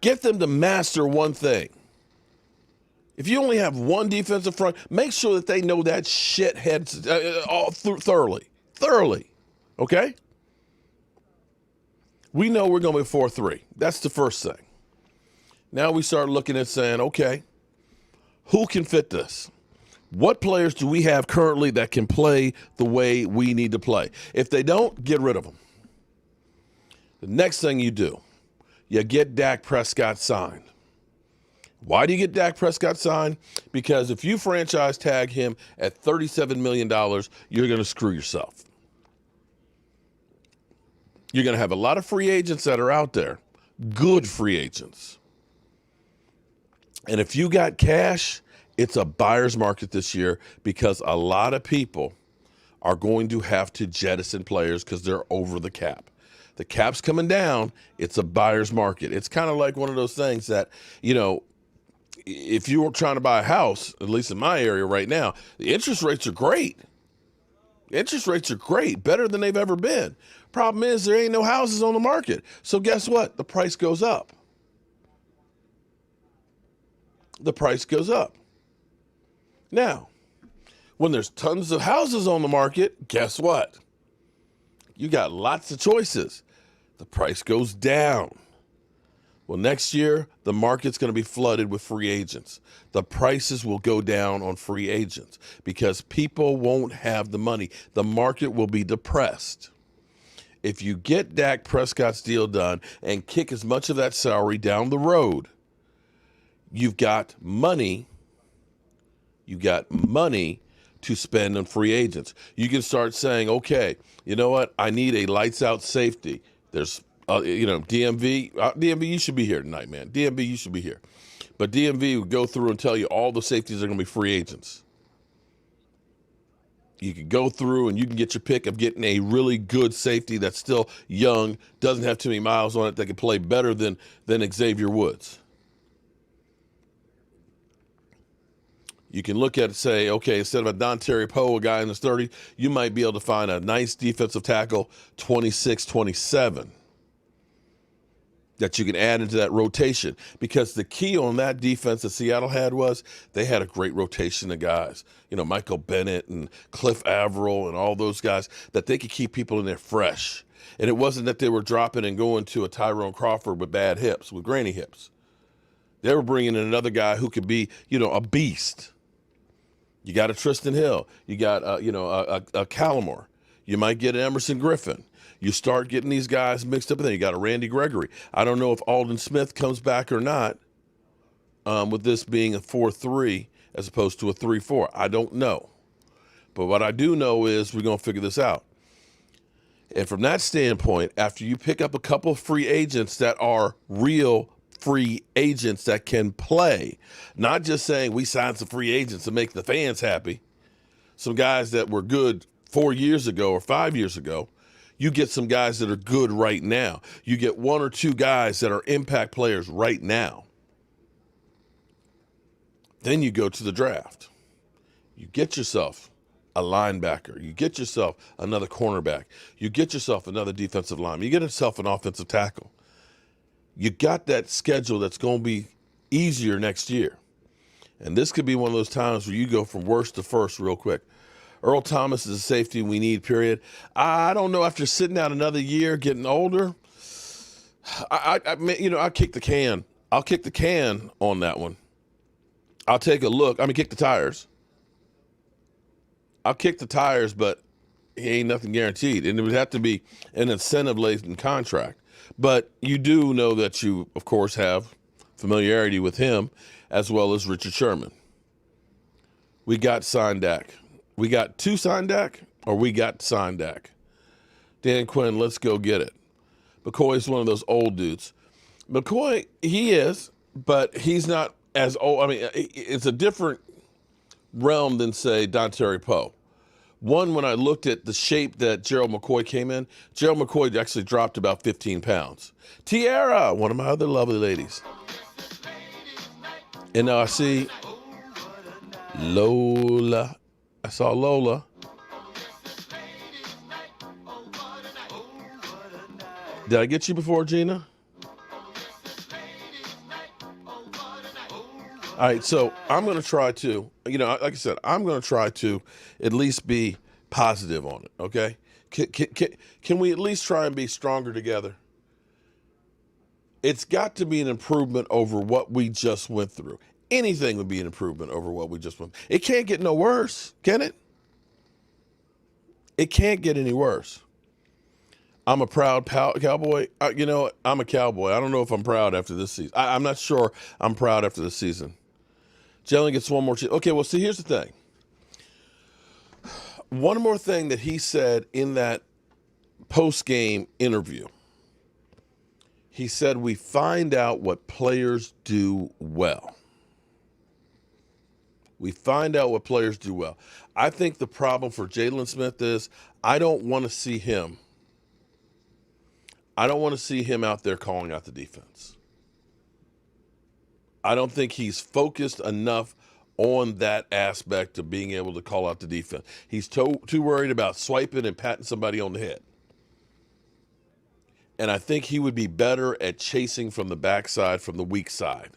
Get them to master one thing. If you only have one defensive front, make sure that they know that shit thoroughly, okay? We know we're going to be 4-3. That's the first thing. Now we start looking at saying, okay, who can fit this? What players do we have currently that can play the way we need to play? If they don't, get rid of them. The next thing you do, you get Dak Prescott signed. Why do you get Dak Prescott signed? Because if you franchise tag him at $37 million, you're going to screw yourself. You're going to have a lot of free agents that are out there, good free agents. And if you got cash, it's a buyer's market this year because a lot of people are going to have to jettison players because they're over the cap. The cap's coming down. It's a buyer's market. It's kind of like one of those things that, you know, if you were trying to buy a house, at least in my area right now, the interest rates are great. Interest rates are great, better than they've ever been. Problem is there ain't no houses on the market. So guess what? The price goes up. The price goes up. Now, when there's tons of houses on the market, guess what? You got lots of choices. The price goes down. Well, next year, the market's going to be flooded with free agents. The prices will go down on free agents because people won't have the money. The market will be depressed. If you get Dak Prescott's deal done and kick as much of that salary down the road, you've got money. You've got money to spend on free agents. You can start saying, okay, you know what? I need a lights out safety. There's, DMV. DMV, you should be here tonight, man. DMV, you should be here. But DMV would go through and tell you all the safeties are going to be free agents. You can go through and you can get your pick of getting a really good safety that's still young, doesn't have too many miles on it, that can play better than Xavier Woods. You can look at it and say, okay, instead of a Dontari Poe, a guy in his 30s, you might be able to find a nice defensive tackle, 26, 27, that you can add into that rotation. Because the key on that defense that Seattle had was they had a great rotation of guys. Michael Bennett and Cliff Averill and all those guys, that they could keep people in there fresh. And it wasn't that they were dropping and going to a Tyrone Crawford with bad hips, with granny hips. They were bringing in another guy who could be, a beast. You got a Tristan Hill. You got, a Callamore. You might get an Emerson Griffin. You start getting these guys mixed up in there. You got a Randy Gregory. I don't know if Aldon Smith comes back or not with this being a 4-3 as opposed to a 3-4. I don't know. But what I do know is we're going to figure this out. And from that standpoint, after you pick up a couple of free agents that are real free agents that can play, not just saying we signed some free agents to make the fans happy, some guys that were good 4 years ago or 5 years ago, you get some guys that are good right now. You get one or two guys that are impact players right now. Then you go to the draft. You get yourself a linebacker. You get yourself another cornerback. You get yourself another defensive lineman. You get yourself an offensive tackle. You got that schedule that's going to be easier next year. And this could be one of those times where you go from worst to first real quick. Earl Thomas is a safety we need, period. I don't know, after sitting out another year, getting older, I kick the can. I'll kick the can on that one. I'll take a look. Kick the tires. I'll kick the tires, but he ain't nothing guaranteed. And it would have to be an incentive-laden contract. But you do know that you, of course, have familiarity with him as well as Richard Sherman. We got signed Dak. We got two signed Dak, or we got signed Dak. Dan Quinn, let's go get it. McCoy's one of those old dudes. McCoy, he is, but he's not as old. It's a different realm than, say, Dontari Poe. One, when I looked at the shape that Gerald McCoy came in, Gerald McCoy actually dropped about 15 pounds. Tiara, one of my other lovely ladies. And now I see Lola. I saw Lola. Did I get you before, Gina? All right, so I'm going to try to, like I said, I'm going to try to at least be positive on it, okay? Can we at least try and be stronger together? It's got to be an improvement over what we just went through. Anything would be an improvement over what we just went through. It can't get no worse, can it? It can't get any worse. I'm a proud Cowboy. I'm a Cowboy. I don't know if I'm proud after this season. I'm not sure I'm proud after this season. Jalen gets one more chance. Okay, well, see, here's the thing. One more thing that he said in that post-game interview. He said, we find out what players do well. We find out what players do well. I think the problem for Jalen Smith is I don't want to see him out there calling out the defense. I don't think he's focused enough on that aspect of being able to call out the defense. He's too worried about swiping and patting somebody on the head. And I think he would be better at chasing from the backside, from the weak side.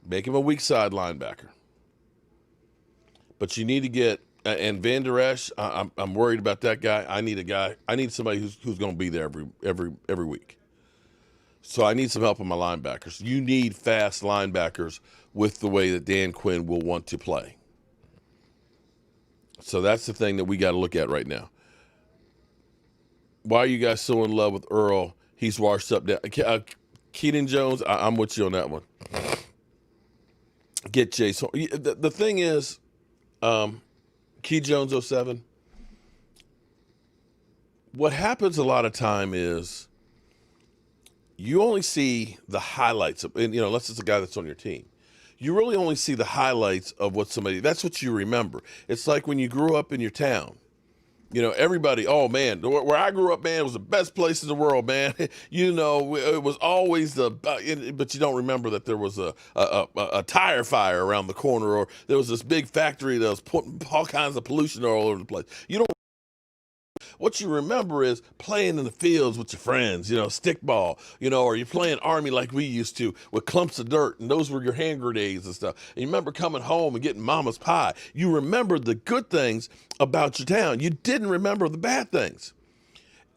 Make him a weak side linebacker. But you need to get, and Van Der Esch, I'm worried about that guy. I need somebody who's going to be there every week. So I need some help on my linebackers. You need fast linebackers with the way that Dan Quinn will want to play. So that's the thing that we got to look at right now. Why are you guys so in love with Earl? He's washed up down. Keaton Jones, I'm with you on that one. Get Chase. The thing is, Key Jones 07, what happens a lot of time is you only see the highlights of, and unless it's a guy that's on your team, you really only see the highlights of what somebody, that's what you remember. It's like when you grew up in your town. Everybody, oh man, where I grew up, man, it was the best place in the world, man. It was always but you don't remember that there was a tire fire around the corner, or there was this big factory that was putting all kinds of pollution all over the place. What you remember is playing in the fields with your friends, stickball, or you're playing Army like we used to with clumps of dirt, and those were your hand grenades and stuff. And you remember coming home and getting mama's pie. You remember the good things about your town. You didn't remember the bad things.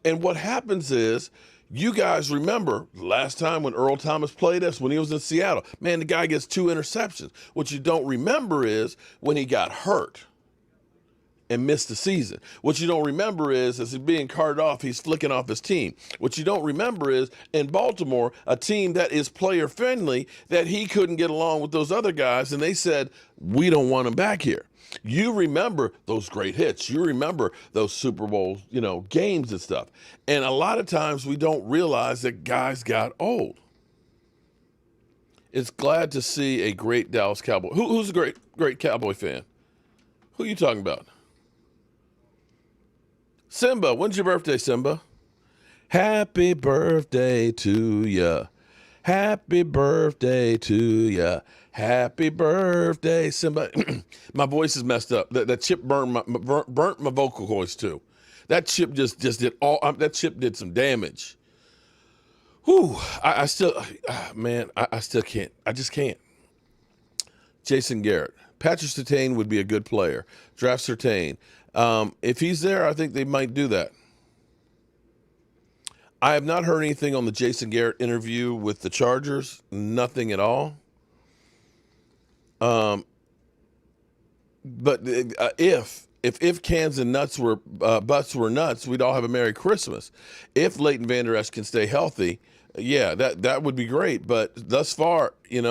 And what happens is you guys remember last time when Earl Thomas played us, when he was in Seattle, man, the guy gets 2 interceptions. What you don't remember is when he got hurt and missed the season. What you don't remember is, as he's being carted off, he's flicking off his team. What you don't remember is, in Baltimore, a team that is player-friendly, that he couldn't get along with those other guys, and they said, we don't want him back here. You remember those great hits. You remember those Super Bowl, games and stuff. And a lot of times we don't realize that guys got old. It's glad to see a great Dallas Cowboy. Who's a great Cowboy fan? Who are you talking about? Simba, when's your birthday, Simba? Happy birthday to ya. Happy birthday to ya. Happy birthday, Simba. My voice is messed up. That chip burnt my vocal cords too. That chip just did that chip did some damage. Whew, I still can't. I just can't. Jason Garrett. Patrick Surtain would be a good player. Draft Surtain. If he's there, I think they might do that. I have not heard anything on the Jason Garrett interview with the Chargers. Nothing at all. But if cans and nuts were butts were nuts, we'd all have a Merry Christmas. If Leighton Vander Esch can stay healthy, yeah, that would be great. But thus far, he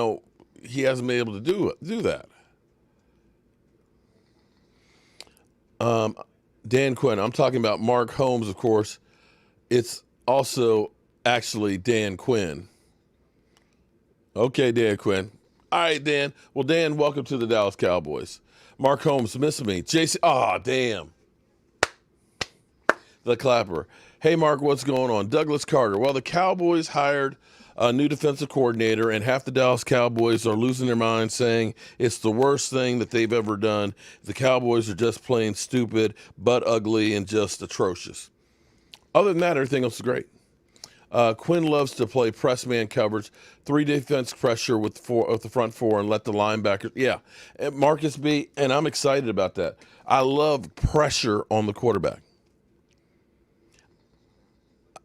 hasn't been able to do that. Dan Quinn, I'm talking about Mark Holmes, of course. It's also actually Dan Quinn. Okay, Dan Quinn. All right, Dan. Well, Dan, welcome to the Dallas Cowboys. Mark Holmes missing me. Jason, damn. The clapper. Hey, Mark, what's going on? Douglas Carter. Well, the Cowboys hired a new defensive coordinator, and half the Dallas Cowboys are losing their minds, saying it's the worst thing that they've ever done. The Cowboys are just plain stupid, but ugly, and just atrocious. Other than that, everything else is great. Quinn loves to play press man coverage, 3 defense pressure with the front 4, and let the linebackers. Yeah, and Marcus B, and I'm excited about that. I love pressure on the quarterback.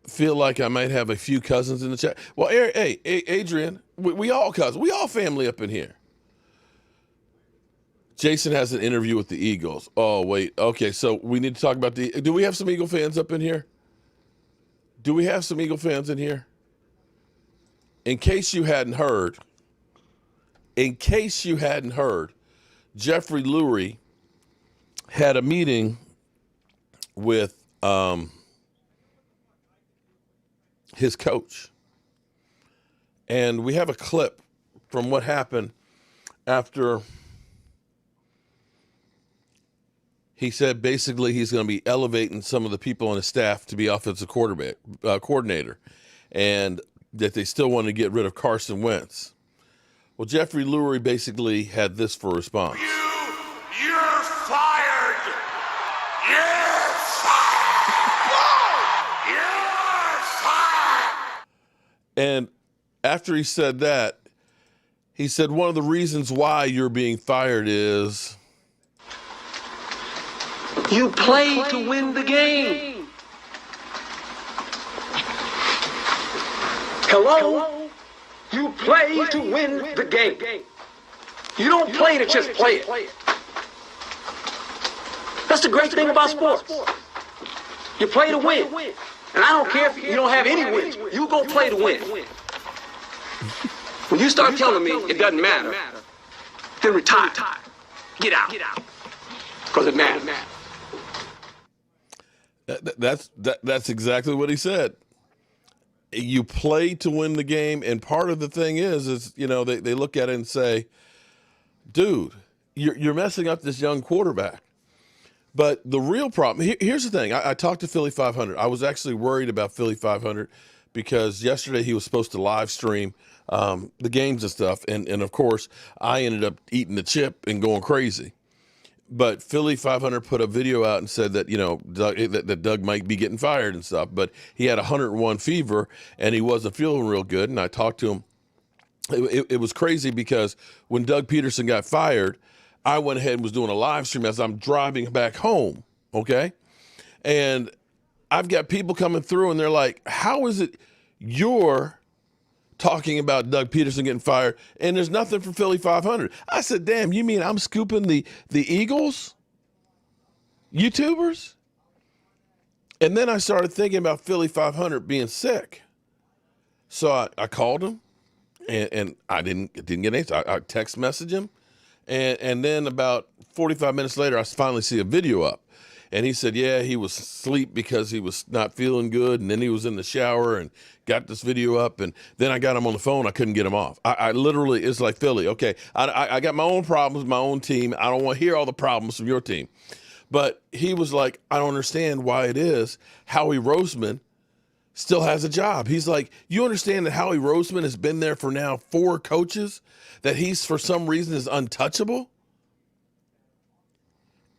Feel like I might have a few cousins in the chat. Well, hey, Adrian, we all cousins. We all family up in here. Jason has an interview with the Eagles. Oh, wait. Okay, so we need to talk about do we have some Eagle fans up in here? Do we have some Eagle fans in here? In case you hadn't heard, Jeffrey Lurie had a meeting with his coach. And we have a clip from what happened after he said basically he's going to be elevating some of the people on his staff to be offensive coordinator, and that they still want to get rid of Carson Wentz. Well, Jeffrey Lurie basically had this for a response. You're fired. You're fired. You're fired. And after he said that, he said one of the reasons why you're being fired is you play to win the game. Hello? You play to win the game. You don't play to just play it. That's the great thing about sports. You play to win. And I don't care if you don't have any wins. You go play to win. When you start telling me it doesn't matter, then retire. Get out. Because it matters. That's exactly what he said. You play to win the game, and part of the thing is they look at it and say, dude, you're messing up this young quarterback. But the real problem, here's the thing. I talked to Philly 500. I was actually worried about Philly 500 because yesterday he was supposed to live stream the games and stuff. And of course, I ended up eating the chip and going crazy. But Philly 500 put a video out and said that, that Doug might be getting fired and stuff. But he had 101 fever and he wasn't feeling real good. And I talked to him. It was crazy because when Doug Peterson got fired, I went ahead and was doing a live stream as I'm driving back home, okay? And I've got people coming through and they're like, how is it you're talking about Doug Peterson getting fired and there's nothing for Philly 500? I said, damn, you mean I'm scooping the Eagles YouTubers? And then I started thinking about Philly 500 being sick. So I called him and I didn't get an answer. I text messaged him. And then about 45 minutes later, I finally see a video up. And he said, yeah, he was asleep because he was not feeling good. And then he was in the shower and got this video up. And then I got him on the phone. I couldn't get him off. I literally, it's like, Philly, okay, I got my own problems, my own team. I don't want to hear all the problems from your team. But he was like, I don't understand why it is Howie Roseman still has a job. He's like, you understand that Howie Roseman has been there for now 4 coaches, that he's for some reason is untouchable?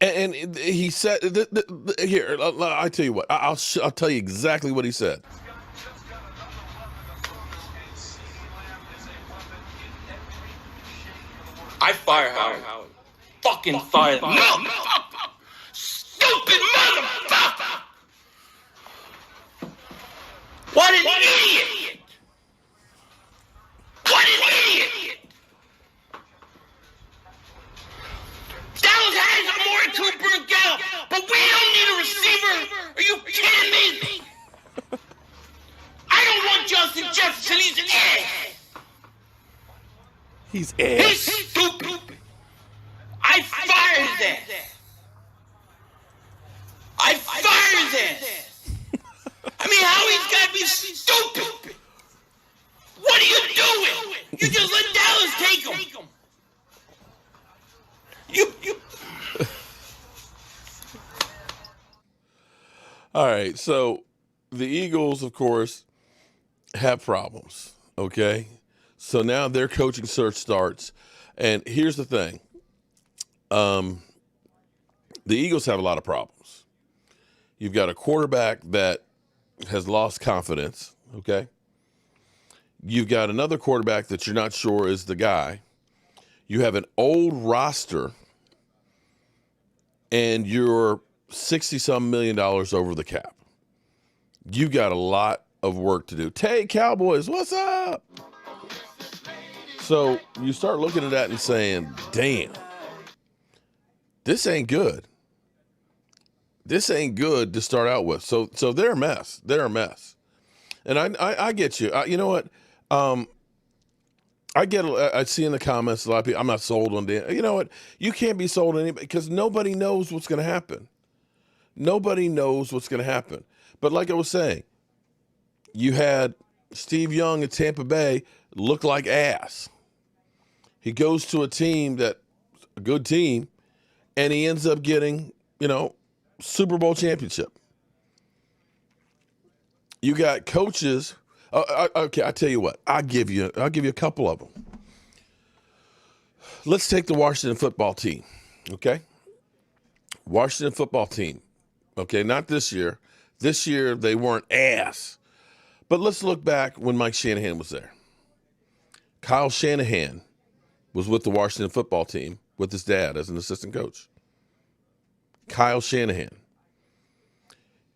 And he said, here, I tell you what, I'll tell you exactly what he said. I fire Howard. Fucking fire him. Motherfucker! Stupid motherfucker! What an idiot! What an idiot! Dallas has Amari Cooper and Gallup, but we don't need a receiver. Are you kidding me? I don't want Justin Jefferson. He's an ass. He's He's stupid. I fired his ass. I fired his ass. I mean, Howie's got to be stupid. What are you doing? You just let Dallas take him. You. All right, so the Eagles, of course, have problems, okay? So now their coaching search starts, and here's the thing. The Eagles have a lot of problems. You've got a quarterback that has lost confidence, okay? You've got another quarterback that you're not sure is the guy. You have an old roster, and you're $60-some million over the cap. You got a lot of work to do. Hey, Cowboys, what's up? So you start looking at that and saying, damn, this ain't good. This ain't good to start out with. So they're a mess. They're a mess. And I get you. You know what? I see in the comments a lot of people, I'm not sold on Dan. You know what? You can't be sold on anybody because nobody knows what's going to happen. Nobody knows what's going to happen. But like I was saying, you had Steve Young at Tampa Bay look like ass. He goes to a team a good team, and he ends up getting, Super Bowl championship. You got coaches. Okay, I tell you what. I'll give you a couple of them. let's take the Washington football team, okay? Washington football team, okay? Not this year. This year, they weren't ass. But let's look back when Mike Shanahan was there. Kyle Shanahan was with the Washington football team with his dad as an assistant coach. Kyle Shanahan.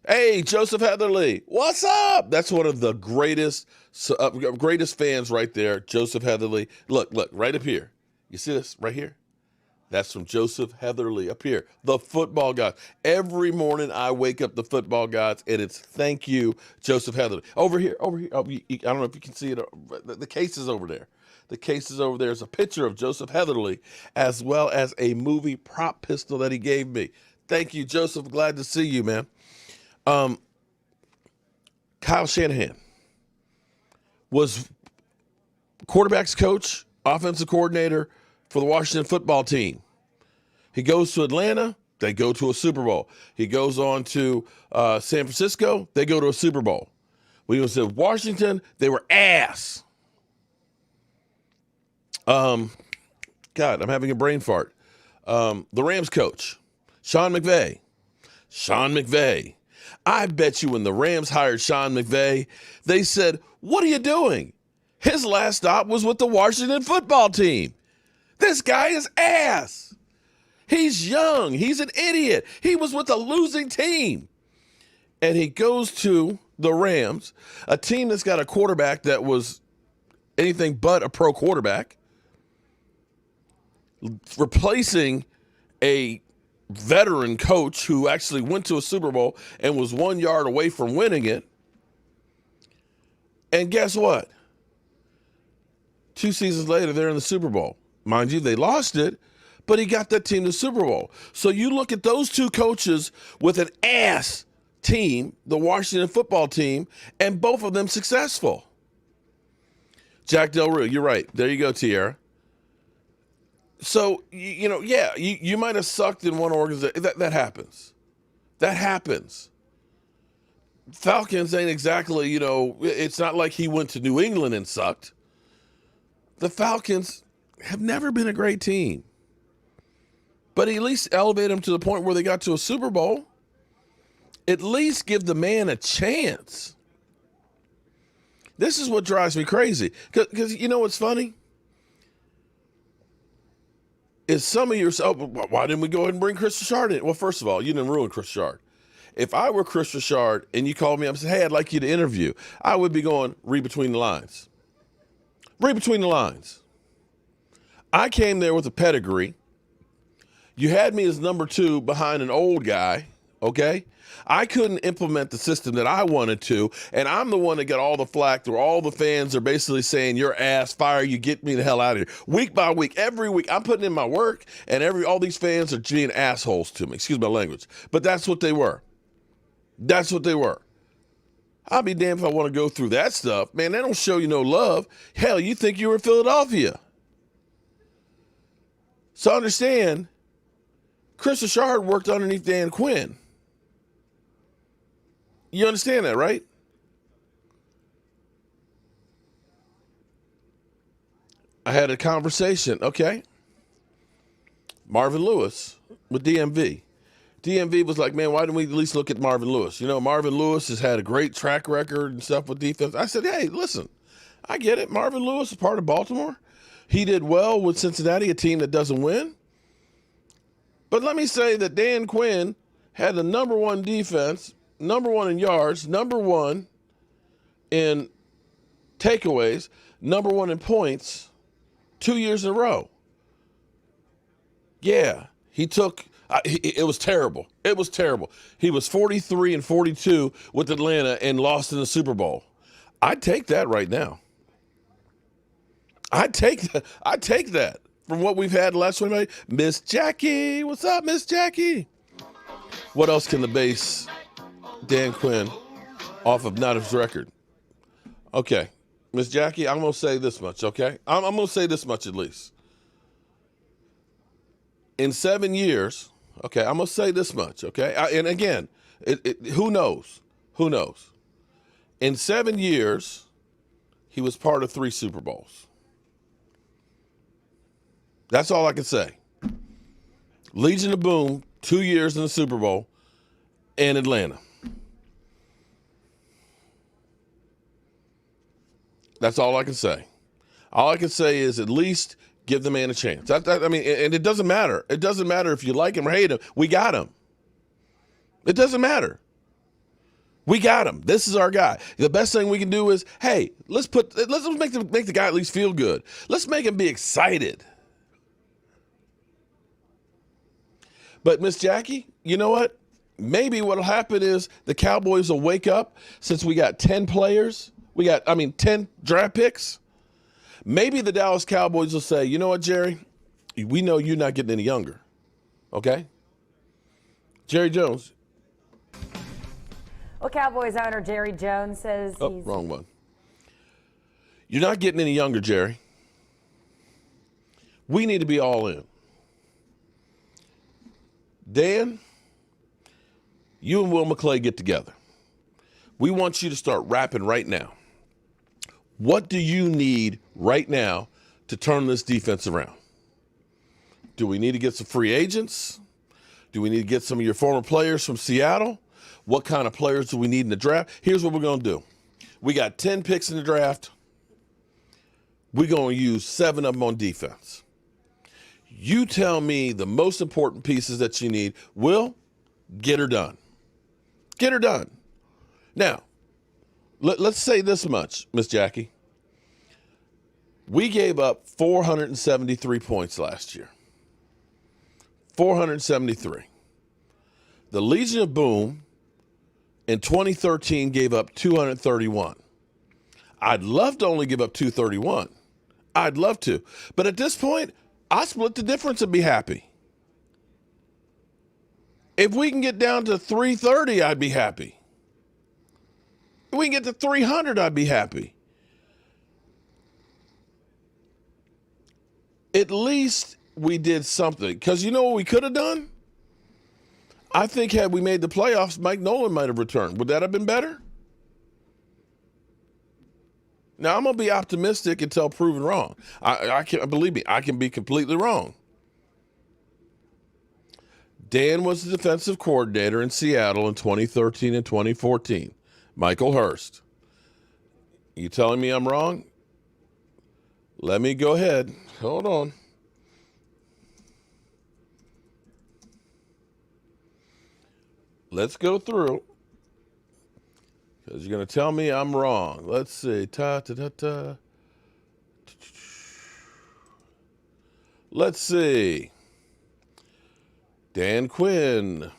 Hey, Joseph Heatherly, what's up? That's one of the greatest fans right there, Joseph Heatherly. Look, right up here. You see this right here? That's from Joseph Heatherly up here, the football gods. Every morning I wake up the football gods, and it's thank you, Joseph Heatherly. Over here. Oh, I don't know if you can see it. The case is over there. The case is over there. There's a picture of Joseph Heatherly as well as a movie prop pistol that he gave me. Thank you, Joseph. Glad to see you, man. Kyle Shanahan was quarterback's coach, offensive coordinator for the Washington football team. He goes to Atlanta, they go to a Super Bowl. He goes on to San Francisco, they go to a Super Bowl. When he was at Washington, they were ass. God, I'm having a brain fart. The Rams coach, Sean McVay. I bet you when the Rams hired Sean McVay, they said, what are you doing? His last stop was with the Washington football team. This guy is ass. He's young. He's an idiot. He was with a losing team. And he goes to the Rams, a team that's got a quarterback that was anything but a pro quarterback, replacing a veteran coach who actually went to a Super Bowl and was 1 yard away from winning it. And guess what? 2 seasons later, they're in the Super Bowl. Mind you, they lost it, but he got that team to the Super Bowl. So you look at those two coaches with an ass team, the Washington football team, and both of them successful. Jack Del Rio, you're right. There you go, Tierra. So, you might have sucked in one organization. That happens. That happens. Falcons ain't exactly, it's not like he went to New England and sucked. The Falcons have never been a great team. But at least elevate them to the point where they got to a Super Bowl. At least give the man a chance. This is what drives me crazy. Because you know what's funny? Is some of your, why didn't we go ahead and bring Chris Richard in? Well, first of all, you didn't ruin Chris Richard. If I were Chris Richard and you called me up and said, hey, I'd like you to interview, I would be going, read between the lines. Read between the lines. I came there with a pedigree. You had me as number 2 behind an old guy, okay? I couldn't implement the system that I wanted to, and I'm the one that got all the flack where all the fans are basically saying, you're ass, fire, you get me the hell out of here. Week by week, every week, I'm putting in my work, and all these fans are being assholes to me. Excuse my language. But that's what they were. That's what they were. I'll be damned if I want to go through that stuff. Man, they don't show you no love. Hell, you think you were in Philadelphia. So understand, Chris Richard worked underneath Dan Quinn. You understand that, right? I had a conversation, okay? Marvin Lewis with DMV. DMV was like, man, why didn't we at least look at Marvin Lewis? Marvin Lewis has had a great track record and stuff with defense. I said, hey, listen, I get it. Marvin Lewis is part of Baltimore. He did well with Cincinnati, a team that doesn't win. But let me say that Dan Quinn had the number 1 defense, number 1 in yards, number 1 in takeaways, number 1 in points 2 years in a row. Yeah, he took it was terrible. It was terrible. He was 43-42 with Atlanta and lost in the Super Bowl. I'd take that right now. I'd take that from what we've had the last 20 minutes. Miss Jackie, what's up, Miss Jackie? What else can the base Dan Quinn off of not his record? Okay, Miss Jackie, I'm going to say this much, okay? I'm going to say this much at least. In 7 years, okay, I'm going to say this much, okay? And again, who knows? Who knows? In 7 years, he was part of 3 Super Bowls. That's all I can say. Legion of Boom, 2 years in the Super Bowl in Atlanta. That's all I can say. All I can say is at least give the man a chance. I mean, and it doesn't matter. It doesn't matter if you like him or hate him. We got him. It doesn't matter. We got him. This is our guy. The best thing we can do is, hey, let's make the guy at least feel good. Let's make him be excited. But Miss Jackie, you know what? Maybe what'll happen is the Cowboys will wake up since we got 10 players. 10 draft picks. Maybe the Dallas Cowboys will say, you know what, Jerry? We know you're not getting any younger. Okay? Jerry Jones. Well, Cowboys owner Jerry Jones says he's... wrong one. You're not getting any younger, Jerry. We need to be all in. Dan, you and Will McClay get together. We want you to start rapping right now. What do you need right now to turn this defense around? Do we need to get some free agents? Do we need to get some of your former players from Seattle? What kind of players do we need in the draft? Here's what we're going to do. We got 10 picks in the draft. We're going to use 7 of them on defense. You tell me the most important pieces that you need. Will, get her done. Get her done. Now, let's say this much, Miss Jackie. We gave up 473 points last year. 473. The Legion of Boom in 2013 gave up 231. I'd love to only give up 231. I'd love to. But at this point, I split the difference and be happy. If we can get down to 330, I'd be happy. If we can get to 300, I'd be happy. At least we did something. Because you know what we could have done? I think had we made the playoffs, Mike Nolan might have returned. Would that have been better? Now, I'm going to be optimistic until proven wrong. I can't believe me. I can be completely wrong. Dan was the defensive coordinator in Seattle in 2013 and 2014. Michael Hurst. You telling me I'm wrong? Let me go ahead. Hold on. Let's go through. Because you're going to tell me I'm wrong. Let's see. Let's see. Dan Quinn.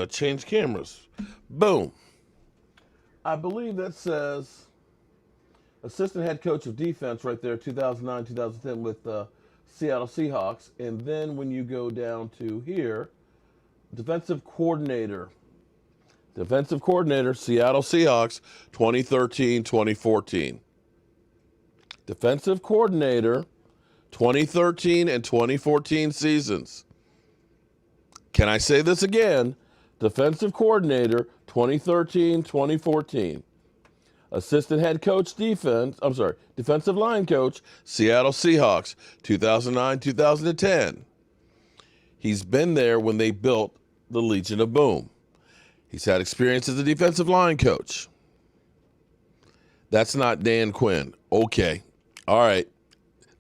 Change cameras. Boom. I believe that says assistant head coach of defense right there, 2009, 2010 with Seattle Seahawks. And then when you go down to here, defensive coordinator, Seattle Seahawks, 2013, 2014. Defensive coordinator, 2013 and 2014 seasons. Can I say this again? Defensive coordinator, 2013, 2014. Assistant head coach defensive line coach, Seattle Seahawks, 2009, 2010. He's been there when they built the Legion of Boom. He's had experience as a defensive line coach. That's not Dan Quinn. Okay. All right.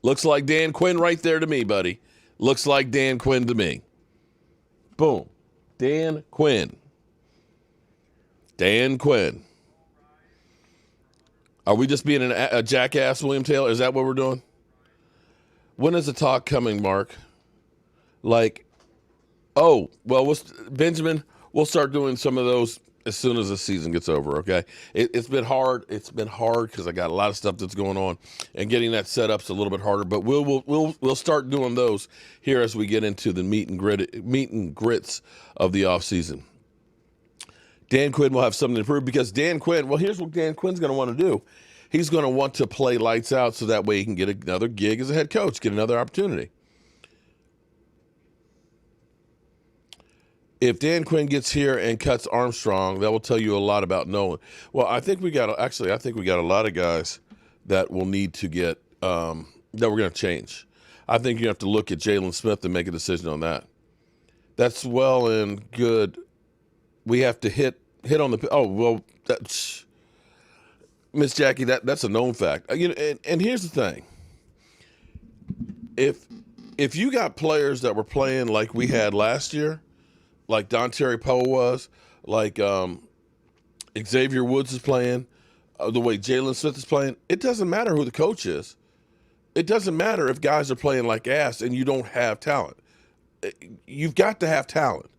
Looks like Dan Quinn right there to me, buddy. Looks like Dan Quinn to me. Boom. Dan Quinn. Are we just being a jackass, William Taylor? Is that what we're doing? When is the talk coming, Mark? Benjamin, we'll start doing some of those as soon as the season gets over, okay? It's been hard. It's been hard because I got a lot of stuff that's going on, and getting that set up's a little bit harder. But we'll start doing those here as we get into the meet and grits of the offseason. Dan Quinn will have something to prove because Dan Quinn, well, here's what Dan Quinn's going to want to do. He's going to want to play lights out so that way he can get another gig as a head coach, get another opportunity. if Dan Quinn gets here and cuts Armstrong, that will tell you a lot about Nolan. Well, I think we got a lot of guys that will need to get that we're going to change. I think you have to look at Jalen Smith and make a decision on that. That's well and good. We have to hit on the Miss Jackie, that's a known fact. And here's the thing: if you got players that were playing like we had last year, like Don Terry Poe was, like Xavier Woods is playing, the way Jalen Smith is playing, it doesn't matter who the coach is. It doesn't matter if guys are playing like ass and you don't have talent. You've got to have talent.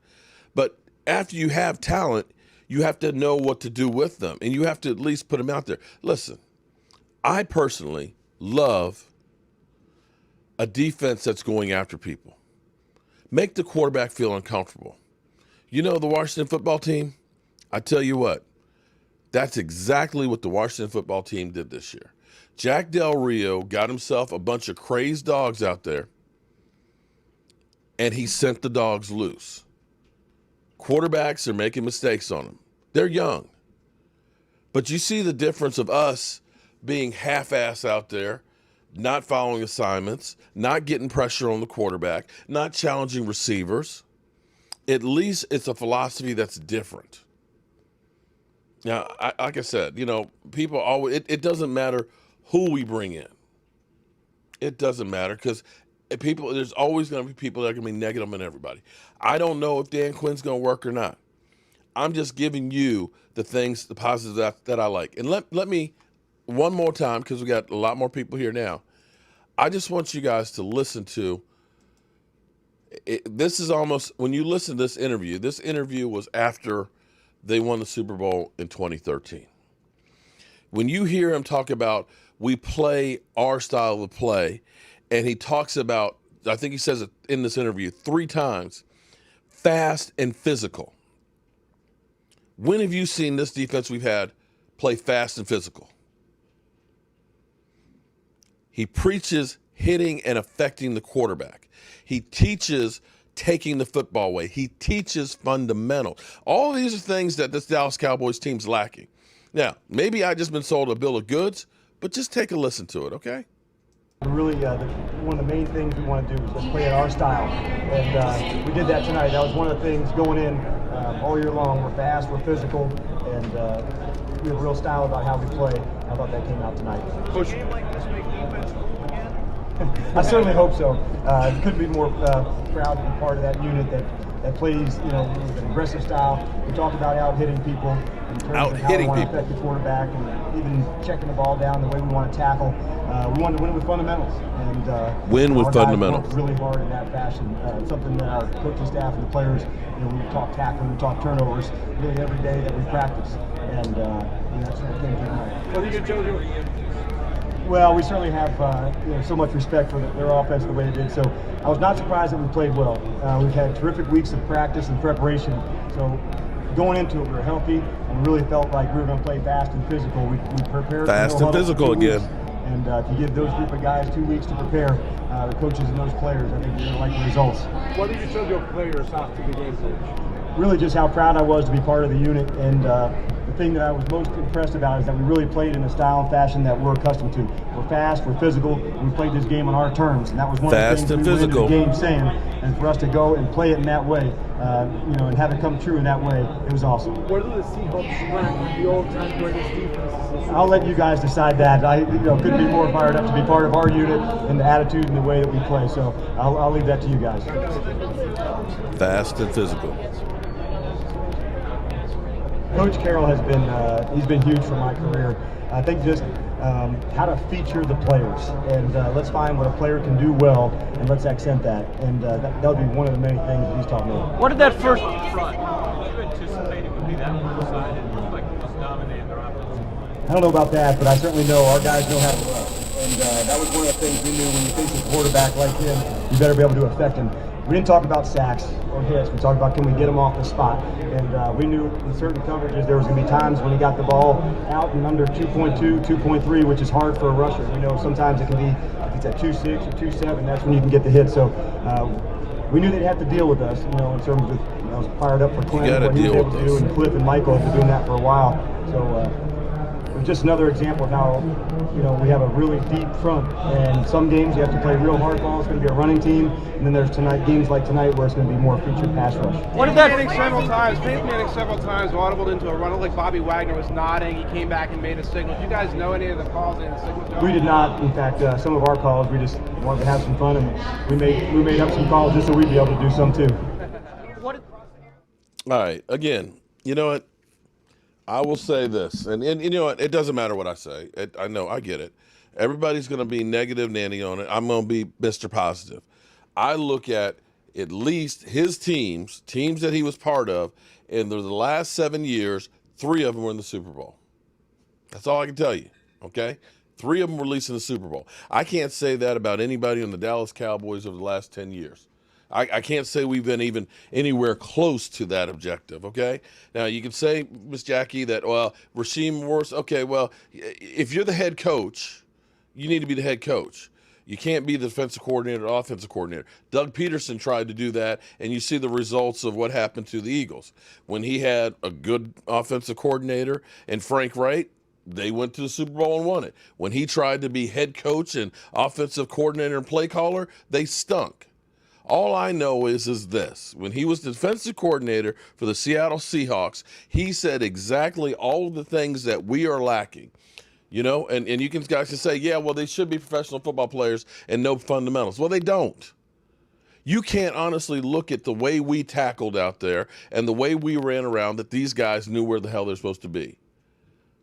But after you have talent, you have to know what to do with them, and you have to at least put them out there. Listen, I personally love a defense that's going after people. Make the quarterback feel uncomfortable. You know the Washington football team? I tell you what, that's exactly what the Washington football team did this year. Jack Del Rio got himself a bunch of crazed dogs out there, and he sent the dogs loose. Quarterbacks are making mistakes on them. They're young. But you see the difference of us being half-ass out there, not following assignments, not getting pressure on the quarterback, not challenging receivers. At least it's a philosophy that's different. Now, like I said, people always, it doesn't matter who we bring in. It doesn't matter because there's always going to be people that are going to be negative on everybody. I don't know if Dan Quinn's going to work or not. I'm just giving you the positives that I like. And let me, one more time, because we got a lot more people here now, I just want you guys to listen to it. This is almost, when you listen to this interview was after they won the Super Bowl in 2013. When you hear him talk about we play our style of play, and he talks about, I think he says it in this interview 3 times, fast and physical. When have you seen this defense we've had play fast and physical? He preaches hitting and affecting the quarterback. He teaches taking the football away. He teaches fundamental. All these are things that this Dallas Cowboys team's lacking. Now, maybe I just been sold a bill of goods, but just take a listen to it, okay? Really, one of the main things we want to do is just play at our style, and we did that tonight. That was one of the things going in all year long. We're fast, we're physical, and we have a real style about how we play. I thought that came out tonight. Push. I certainly hope so. Couldn't be more proud to be part of that unit that plays, with an aggressive style. We talked about out-hitting people in terms of how we want to affect the quarterback, and even checking the ball down the way we want to tackle. We wanted to win with fundamentals, and win with fundamentals. Worked really hard in that fashion. Something that our coaching staff and the players, we talk tackling, we talk turnovers, really every day that we practice, and that's what came to tonight. What do you do? Well, we certainly have so much respect for their offense the way they did. So I was not surprised that we played well. We've had terrific weeks of practice and preparation. So going into it, we were healthy, and we really felt like we were going to play fast and physical. We prepared fast and physical again. And if you give those group of guys 2 weeks to prepare, the coaches and those players, I think you're going to like the results. What did you tell your players after the game, coach? Really just how proud I was to be part of the unit, and the thing that I was most impressed about is that we really played in a style and fashion that we're accustomed to. We're fast, we're physical, and we played this game on our terms, and that was one of the things we went into the game saying. And for us to go and play it in that way, and have it come true in that way, it was awesome. Where do the Seahawks rank in the all-time greatest defenses? I'll let you guys decide that. I couldn't be more fired up to be part of our unit and the attitude and the way that we play. So I'll leave that to you guys. Fast and physical. Coach Carroll has been he's been huge for my career. I think just how to feature the players, and let's find what a player can do well, and let's accent that. And that would be one of the many things that he's taught me. What did that first front? Did you anticipate it would be that one-sided? It looked like it was dominating their offense. I don't know about that, but I certainly know our guys know how to rush. And that was one of the things we knew when you face a quarterback like him, you better be able to affect him. We didn't talk about sacks or hits. We talked about can we get him off the spot. And we knew in certain coverages there was going to be times when he got the ball out and under 2.2, 2.3, which is hard for a rusher. We know sometimes it can be, if it's at 2.6 or 2.7, that's when you can get the hit. So we knew they'd have to deal with us, in terms of, I was fired up for Quinn, gotta what he was deal able to with do, us. and Cliff and Michael have been doing that for a while. So it was just another example of how, we have a really deep front, and some games you have to play real hard ball. It's going to be a running team, and then there's games like tonight where it's going to be more featured pass rush. Peyton Manning several times audibled into a run. It looked like Bobby Wagner was nodding. He came back and made a signal. Do you guys know any of the calls, any of the signals? We did not. In fact, some of our calls, we just wanted to have some fun, and we made up some calls just so we'd be able to do some too. All right. Again, you know what? I will say this, and you know what? It doesn't matter what I say. I know, I get it. Everybody's going to be negative Nanny on it. I'm going to be Mr. Positive. I look at least his teams that he was part of, and the last 7 years, 3 of them were in the Super Bowl. That's all I can tell you, okay? 3 of them were at least in the Super Bowl. I can't say that about anybody on the Dallas Cowboys over the last 10 years. I can't say we've been even anywhere close to that objective, okay? Now, you can say, Miss Jackie, that, well, Rasheem Morris, okay, well, if you're the head coach, you need to be the head coach. You can't be the defensive coordinator or offensive coordinator. Doug Peterson tried to do that, and you see the results of what happened to the Eagles. When he had a good offensive coordinator and Frank Wright, they went to the Super Bowl and won it. When he tried to be head coach and offensive coordinator and play caller, they stunk. All I know is this. When he was defensive coordinator for the Seattle Seahawks, he said exactly all of the things that we are lacking. And you guys can say, yeah, well, they should be professional football players and know fundamentals. Well, they don't. You can't honestly look at the way we tackled out there and the way we ran around that these guys knew where the hell they're supposed to be.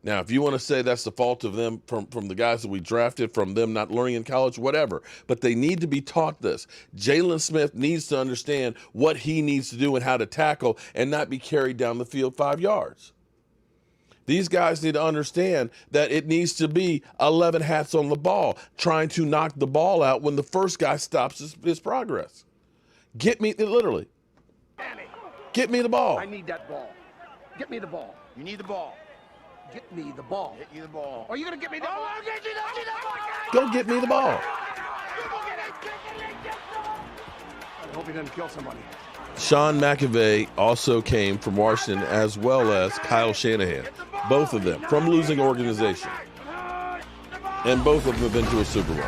Now, if you want to say that's the fault of them from the guys that we drafted, from them not learning in college, whatever, but they need to be taught this. Jalen Smith needs to understand what he needs to do and how to tackle and not be carried down the field 5 yards. These guys need to understand that it needs to be 11 hats on the ball, trying to knock the ball out when the first guy stops his progress. Get me the ball. I need that ball. Get me the ball. You need the ball. Get me the ball. Get you the ball. Are you going to get me the ball? Go get me the ball. I hope he doesn't kill somebody. Sean McAvey also came from Washington, as well as Kyle Shanahan. Both of them from losing organizations. And both of them have been to a Super Bowl.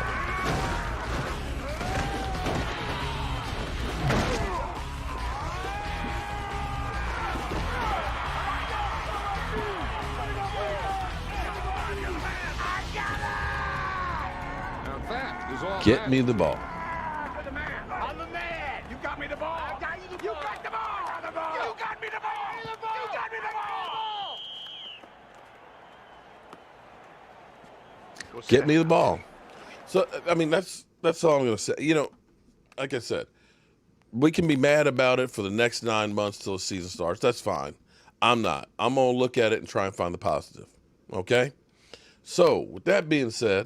Get me the ball. I'm the man. You got me the ball. You got the ball. You got me the ball. You got me the ball. Get me the ball. So, I mean, that's all I'm going to say. Like I said, we can be mad about it for the next 9 months till the season starts. That's fine. I'm not. I'm going to look at it and try and find the positive. Okay? So, with that being said,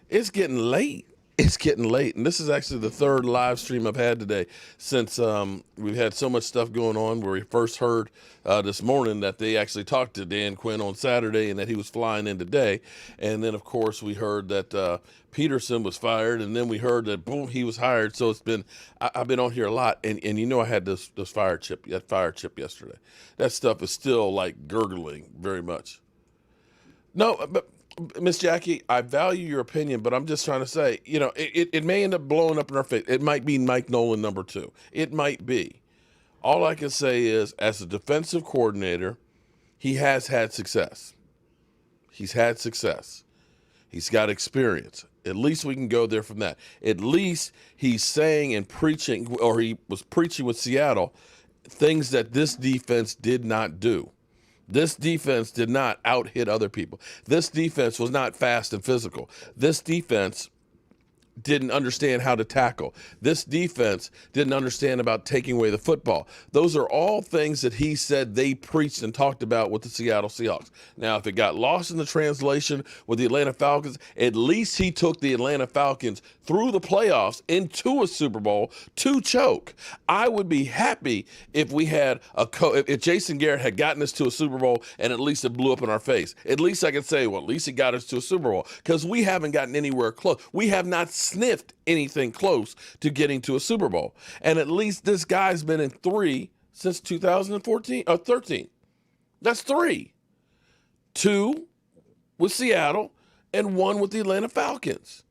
it's getting late. It's getting late, and this is actually the 3rd live stream I've had today since we've had so much stuff going on. Where we first heard this morning that they actually talked to Dan Quinn on Saturday and that he was flying in today. And then, of course, we heard that Peterson was fired, and then we heard that, boom, he was hired. So it's been I've been on here a lot, and I had this fire chip yesterday. That stuff is still, like, gurgling very much. No, but Miss Jackie, I value your opinion, but I'm just trying to say, it may end up blowing up in our face. It might be Mike Nolan number 2. It might be. All I can say is, as a defensive coordinator, he has had success. He's had success. He's got experience. At least we can go there from that. At least he's saying and preaching, or he was preaching with Seattle, things that this defense did not do. This defense did not out-hit other people. This defense was not fast and physical. This defense didn't understand how to tackle. This defense didn't understand about taking away the football. Those are all things that he said they preached and talked about with the Seattle Seahawks. Now, if it got lost in the translation with the Atlanta Falcons, at least he took the Atlanta Falcons through the playoffs into a Super Bowl to choke. I would be happy if we had if Jason Garrett had gotten us to a Super Bowl and at least it blew up in our face. At least I could say, well, at least he got us to a Super Bowl, because we haven't gotten anywhere close. We have not sniffed anything close to getting to a Super Bowl. And at least this guy's been in 3 since 2014 or 13. That's 3. 2 with Seattle and 1 with the Atlanta Falcons.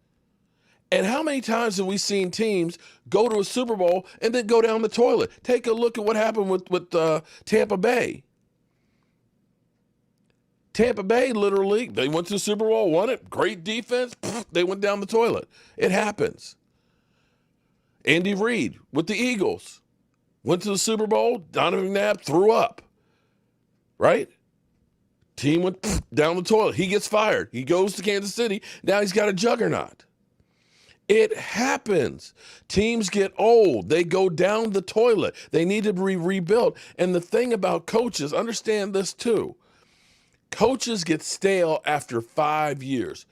And how many times have we seen teams go to a Super Bowl and then go down the toilet? Take a look at what happened with Tampa Bay. Tampa Bay, literally, they went to the Super Bowl, won it, great defense, they went down the toilet. It happens. Andy Reid with the Eagles went to the Super Bowl, Donovan McNabb threw up, right? Team went down the toilet. He gets fired. He goes to Kansas City. Now he's got a juggernaut. It happens. Teams get old. They go down the toilet. They need to be rebuilt. And the thing about coaches, understand this too. Coaches get stale after 5 years.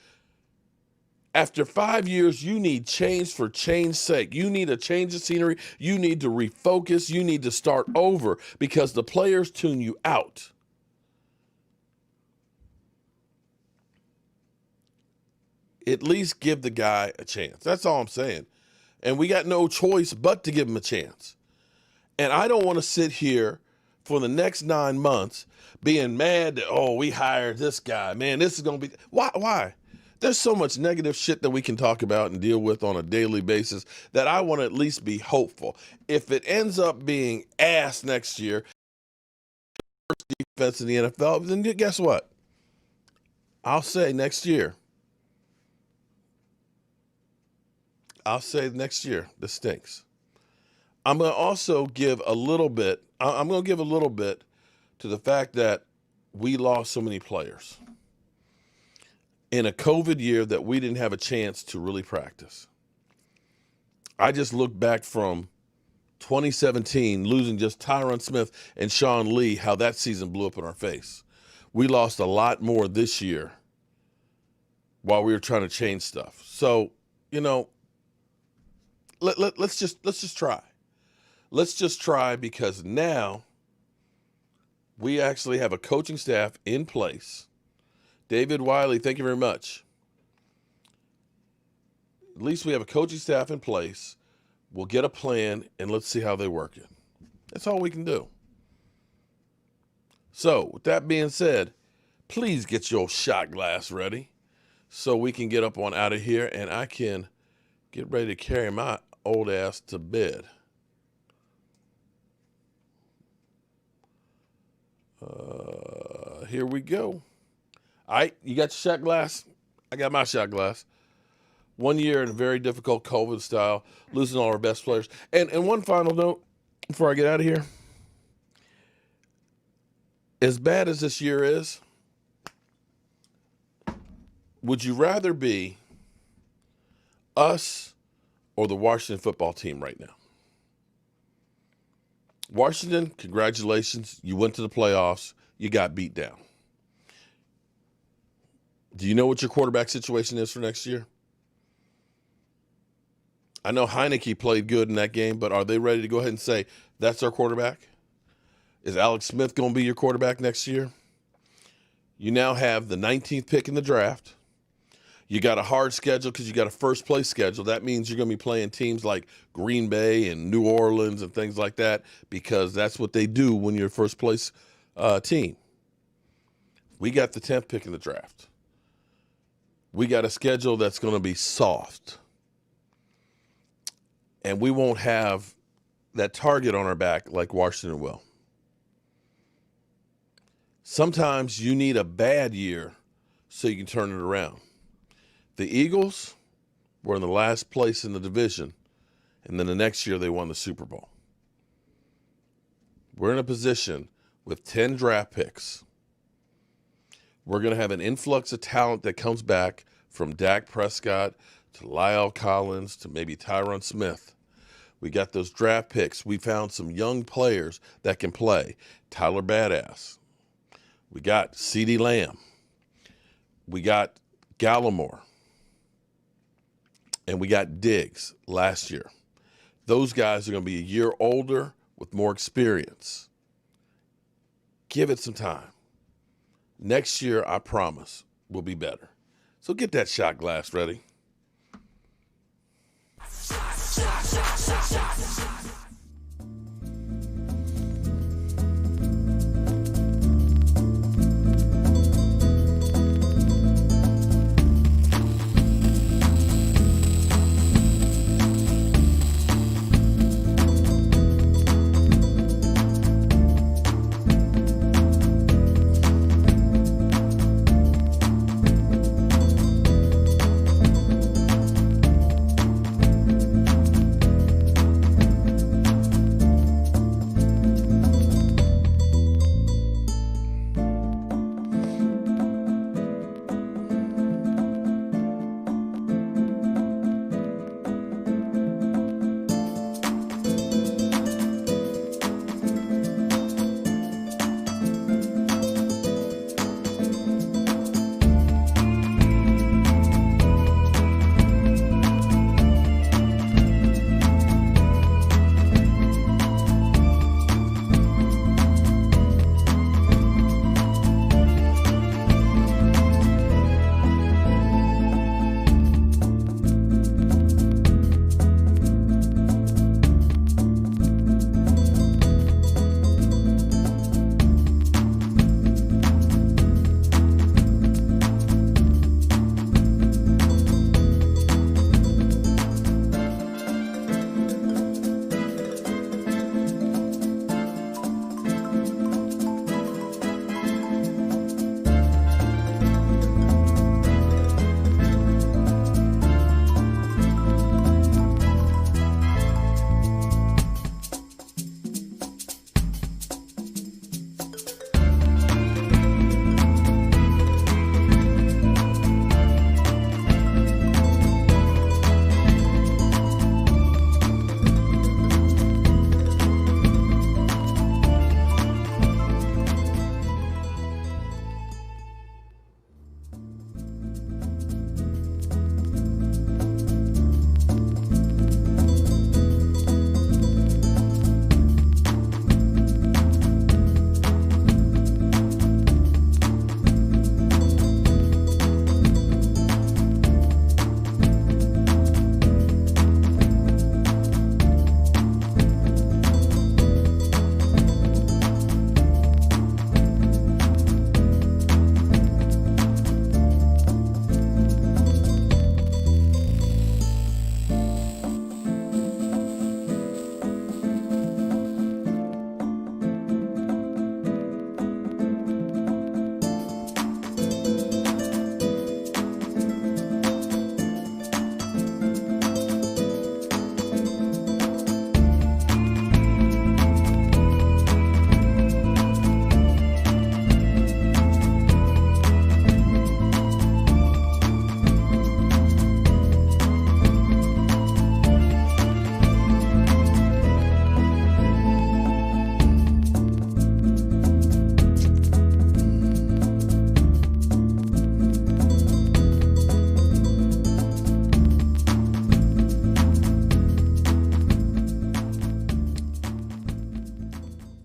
After 5 years, you need change for change's sake. You need a change of scenery. You need to refocus. You need to start over because the players tune you out. At least give the guy a chance. That's all I'm saying. And we got no choice but to give him a chance. And I don't want to sit here for the next 9 months being mad that, oh, we hired this guy. Man, this is going to be... Why? There's so much negative shit that we can talk about and deal with on a daily basis that I want to at least be hopeful. If it ends up being ass next year, worst defense in the NFL, then guess what? I'll say next year. This stinks. I'm going to also give a little bit to the fact that we lost so many players in a COVID year that we didn't have a chance to really practice. I just look back from 2017, losing just Tyron Smith and Sean Lee, how that season blew up in our face. We lost a lot more this year while we were trying to change stuff. So, let's just try. Let's just try because now we actually have a coaching staff in place. David Wiley, thank you very much. At least we have a coaching staff in place. We'll get a plan and let's see how they work it. That's all we can do. So, with that being said, please get your shot glass ready so we can get up on out of here and I can get ready to carry my old ass to bed. Here we go. All right, you got your shot glass? I got my shot glass. 1 year in a very difficult COVID style, losing all our best players. And one final note before I get out of here. As bad as this year is, would you rather be us or the Washington football team right now? Washington, congratulations. You went to the playoffs. You got beat down. Do you know what your quarterback situation is for next year? I know Heineke played good in that game, but are they ready to go ahead and say, that's our quarterback? Is Alex Smith going to be your quarterback next year? You now have the 19th pick in the draft. You got a hard schedule because you got a first place schedule. That means you're going to be playing teams like Green Bay and New Orleans and things like that because that's what they do when you're a first place team. We got the 10th pick in the draft. We got a schedule that's going to be soft. And we won't have that target on our back like Washington will. Sometimes you need a bad year so you can turn it around. The Eagles were in the last place in the division, and then the next year they won the Super Bowl. We're in a position with 10 draft picks. We're going to have an influx of talent that comes back from Dak Prescott to Lyle Collins to maybe Tyron Smith. We got those draft picks. We found some young players that can play. Tyler Badass. We got CeeDee Lamb. We got Gallimore. And we got Diggs last year. Those guys are going to be a year older with more experience. Give it some time. Next year, I promise, will be better. So get that shot glass ready.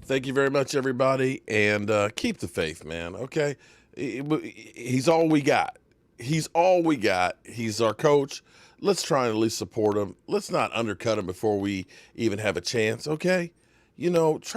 Thank you very much, everybody, and keep the faith, man, okay? He's all we got. He's all we got. He's our coach. Let's try and at least support him. Let's not undercut him before we even have a chance, okay? You know, try